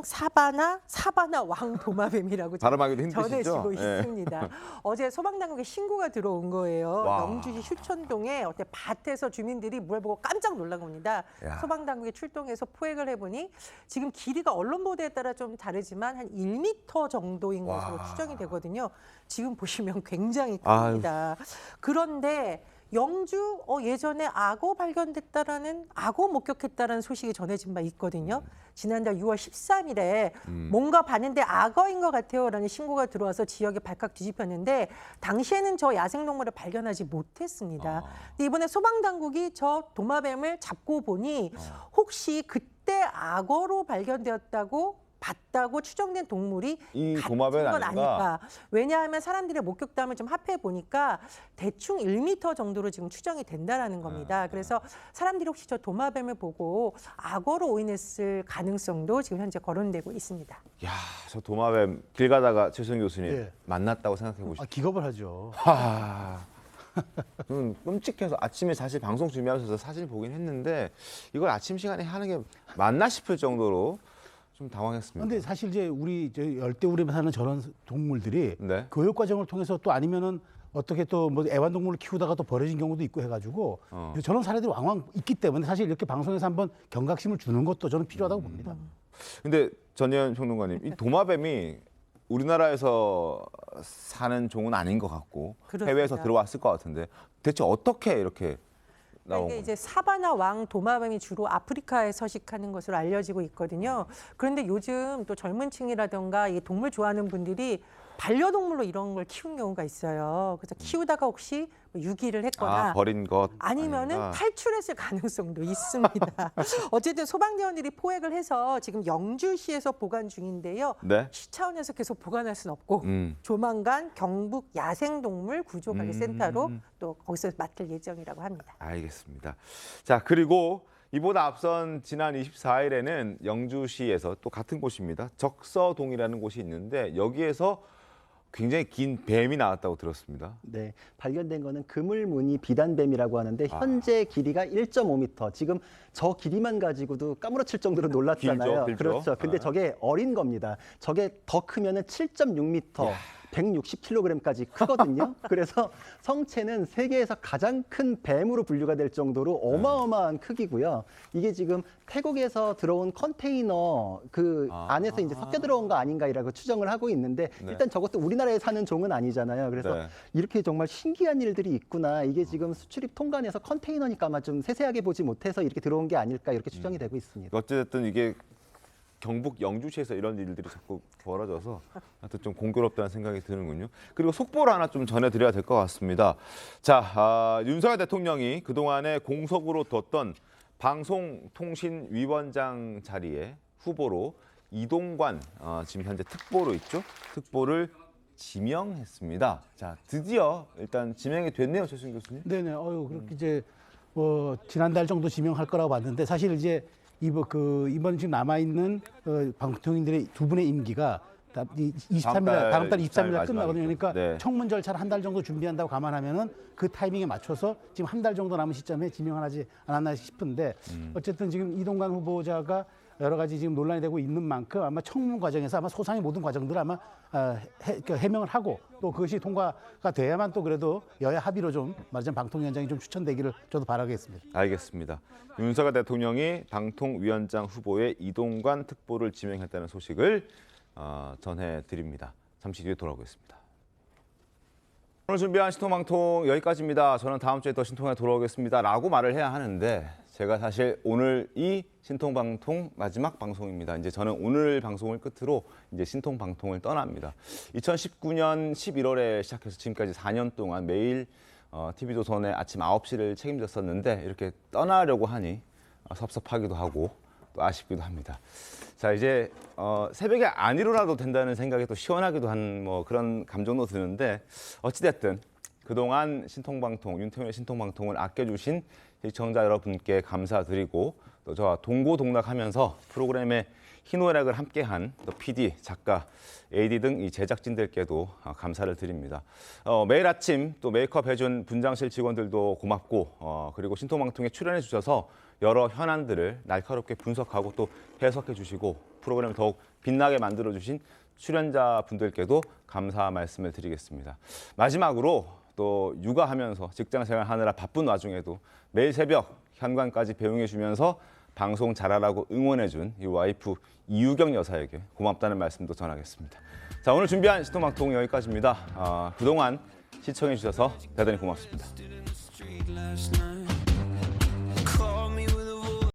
사바나 왕 도마뱀이라고 발음하기도 힘드시죠? 전해지고 네. 있습니다. 어제 소방당국에 신고가 들어온 거예요. 와. 영주시 휴촌동에 어때 밭에서 주민들이 물 보고 깜짝 놀란 겁니다. 야. 소방당국이 출동해서 포획을 해보니 지금 길이가 언론 보도에 따라 좀 다르지만 한 1m 정도인 것으로 추정이 되거든요. 지금 보시면 굉장히 큽니다. 그런데 영주 예전에 악어 발견됐다라는 악어 목격했다라는 소식이 전해진 바 있거든요. 지난달 6월 13일에 뭔가 봤는데 악어인 것 같아요라는 신고가 들어와서 지역에 발칵 뒤집혔는데 당시에는 저 야생동물을 발견하지 못했습니다. 근데 이번에 소방당국이 저 도마뱀을 잡고 보니 혹시 그때 악어로 발견되었다고 봤다고 추정된 동물이 이 같은 도마뱀 건 아닌가? 아닐까. 왜냐하면 사람들의 목격담을 좀 합해 보니까 대충 1m 정도로 지금 추정이 된다라는 겁니다. 그래서 사람들이 혹시 저 도마뱀을 보고 악어로 오인했을 가능성도 지금 현재 거론되고 있습니다. 야, 저 도마뱀 길 가다가 최수영 교수님 예. 만났다고 생각해 보시죠. 기겁을 하죠. 저는 끔찍해서 아침에 사실 방송 준비하면서 사진을 보긴 했는데 이걸 아침 시간에 하는 게 맞나 싶을 정도로 좀 당황했습니다. 근데 사실 이제 우리 열대우림에 사는 저런 동물들이 네. 교육 과정을 통해서 또 아니면은 어떻게 또 뭐 애완동물을 키우다가 또 버려진 경우도 있고 해가지고 저런 사례들이 왕왕 있기 때문에 사실 이렇게 방송에서 한번 경각심을 주는 것도 저는 필요하다고 봅니다. 근데 전예현 평론가님, 이 도마뱀이 우리나라에서 사는 종은 아닌 것 같고 그렇습니다. 해외에서 들어왔을 것 같은데 대체 어떻게 이렇게 나온 이게 이제 사바나 왕 도마뱀이 주로 아프리카에 서식하는 것으로 알려지고 있거든요. 그런데 요즘 또 젊은 층이라든가 이 동물 좋아하는 분들이 반려동물로 이런 걸 키운 경우가 있어요. 그래서 키우다가 혹시 유기를 했거나 버린 것 아니면은 아닌가? 탈출했을 가능성도 있습니다. 어쨌든 소방대원들이 포획을 해서 지금 영주시에서 보관 중인데요. 네. 시 차원에서 계속 보관할 수는 없고 조만간 경북 야생동물 구조관리센터로 또 거기서 맡을 예정이라고 합니다. 알겠습니다. 자, 그리고 이보다 앞선 지난 24일에는 영주시에서 또 같은 곳입니다. 적서동이라는 곳이 있는데 여기에서 굉장히 긴 뱀이 나왔다고 들었습니다. 네, 발견된 거는 그물무늬 비단뱀이라고 하는데 현재 길이가 1.5m. 지금 저 길이만 가지고도 까무러칠 정도로 놀랐잖아요. 길죠. 그렇죠. 근데 저게 어린 겁니다. 저게 더 크면은 7.6m. 160kg까지 크거든요. 그래서 성체는 세계에서 가장 큰 뱀으로 분류가 될 정도로 어마어마한 크기고요. 이게 지금 태국에서 들어온 컨테이너 그 안에서 이제 섞여 들어온 거 아닌가이라고 추정을 하고 있는데 일단 저것도 우리나라에 사는 종은 아니잖아요. 그래서 이렇게 정말 신기한 일들이 있구나. 이게 지금 수출입 통관에서 컨테이너니까 아마 좀 세세하게 보지 못해서 이렇게 들어온 게 아닐까 이렇게 추정이 되고 있습니다. 어쨌든 이게 경북 영주시에서 이런 일들이 자꾸 벌어져서 하여튼 좀 공교롭다는 생각이 드는군요. 그리고 속보를 하나 좀 전해드려야 될 것 같습니다. 자, 윤석열 대통령이 그동안에 공석으로 뒀던 방송통신위원장 자리에 후보로 이동관 지금 현재 특보로 있죠. 특보를 지명했습니다. 자, 드디어 일단 지명이 됐네요, 최순 교수님. 네네. 그렇게 이제 지난달 정도 지명할 거라고 봤는데 사실 이제 이번 지금 남아 있는 방통위원들의 두 분의 임기가 다음 달 23일 끝나거든요. 그러니까 청문 절차를 한 달 정도 준비한다고 감안하면은 그 타이밍에 맞춰서 지금 한 달 정도 남은 시점에 지명을 하지 않았나 싶은데 어쨌든 지금 이동관 후보자가 여러 가지 지금 논란이 되고 있는 만큼 아마 청문 과정에서 아마 소상의 모든 과정들을 아마 해명을 하고 또 그것이 통과가 돼야만 또 그래도 여야 합의로 좀 말하자면 방통위원장이 좀 추천되기를 저도 바라겠습니다. 알겠습니다. 윤석열 대통령이 방통위원장 후보에 이동관 특보를 지명했다는 소식을 전해드립니다. 잠시 뒤에 돌아오겠습니다. 오늘 준비한 신통방통 여기까지입니다. 저는 다음 주에 더 신통에 돌아오겠습니다. 라고 말을 해야 하는데 제가 사실 오늘 이 신통방통 마지막 방송입니다. 이제 저는 오늘 방송을 끝으로 이제 신통방통을 떠납니다. 2019년 11월에 시작해서 지금까지 4년 동안 매일 TV조선의 아침 9시를 책임졌었는데 이렇게 떠나려고 하니 섭섭하기도 하고 또 아쉽기도 합니다. 자, 이제 새벽에 안 일어나도 된다는 생각에 또 시원하기도 한 그런 감정도 드는데 어찌됐든 그동안 신통방통, 윤태훈의 신통방통을 아껴주신 시청자 여러분께 감사드리고 또 저와 동고동락하면서 프로그램의 희노애락을 함께한 또 PD, 작가, AD 등 이 제작진들께도 감사를 드립니다. 매일 아침 또 메이크업 해준 분장실 직원들도 고맙고 그리고 신통방통에 출연해 주셔서 여러 현안들을 날카롭게 분석하고 또 해석해 주시고 프로그램을 더욱 빛나게 만들어 주신 출연자분들께도 감사 말씀을 드리겠습니다. 마지막으로 또 육아하면서 직장생활 하느라 바쁜 와중에도 매일 새벽 현관까지 배웅해 주면서 방송 잘하라고 응원해준 이 와이프 이유경 여사에게 고맙다는 말씀도 전하겠습니다. 자, 오늘 준비한 신통방통 여기까지입니다. 그동안 시청해 주셔서 대단히 고맙습니다.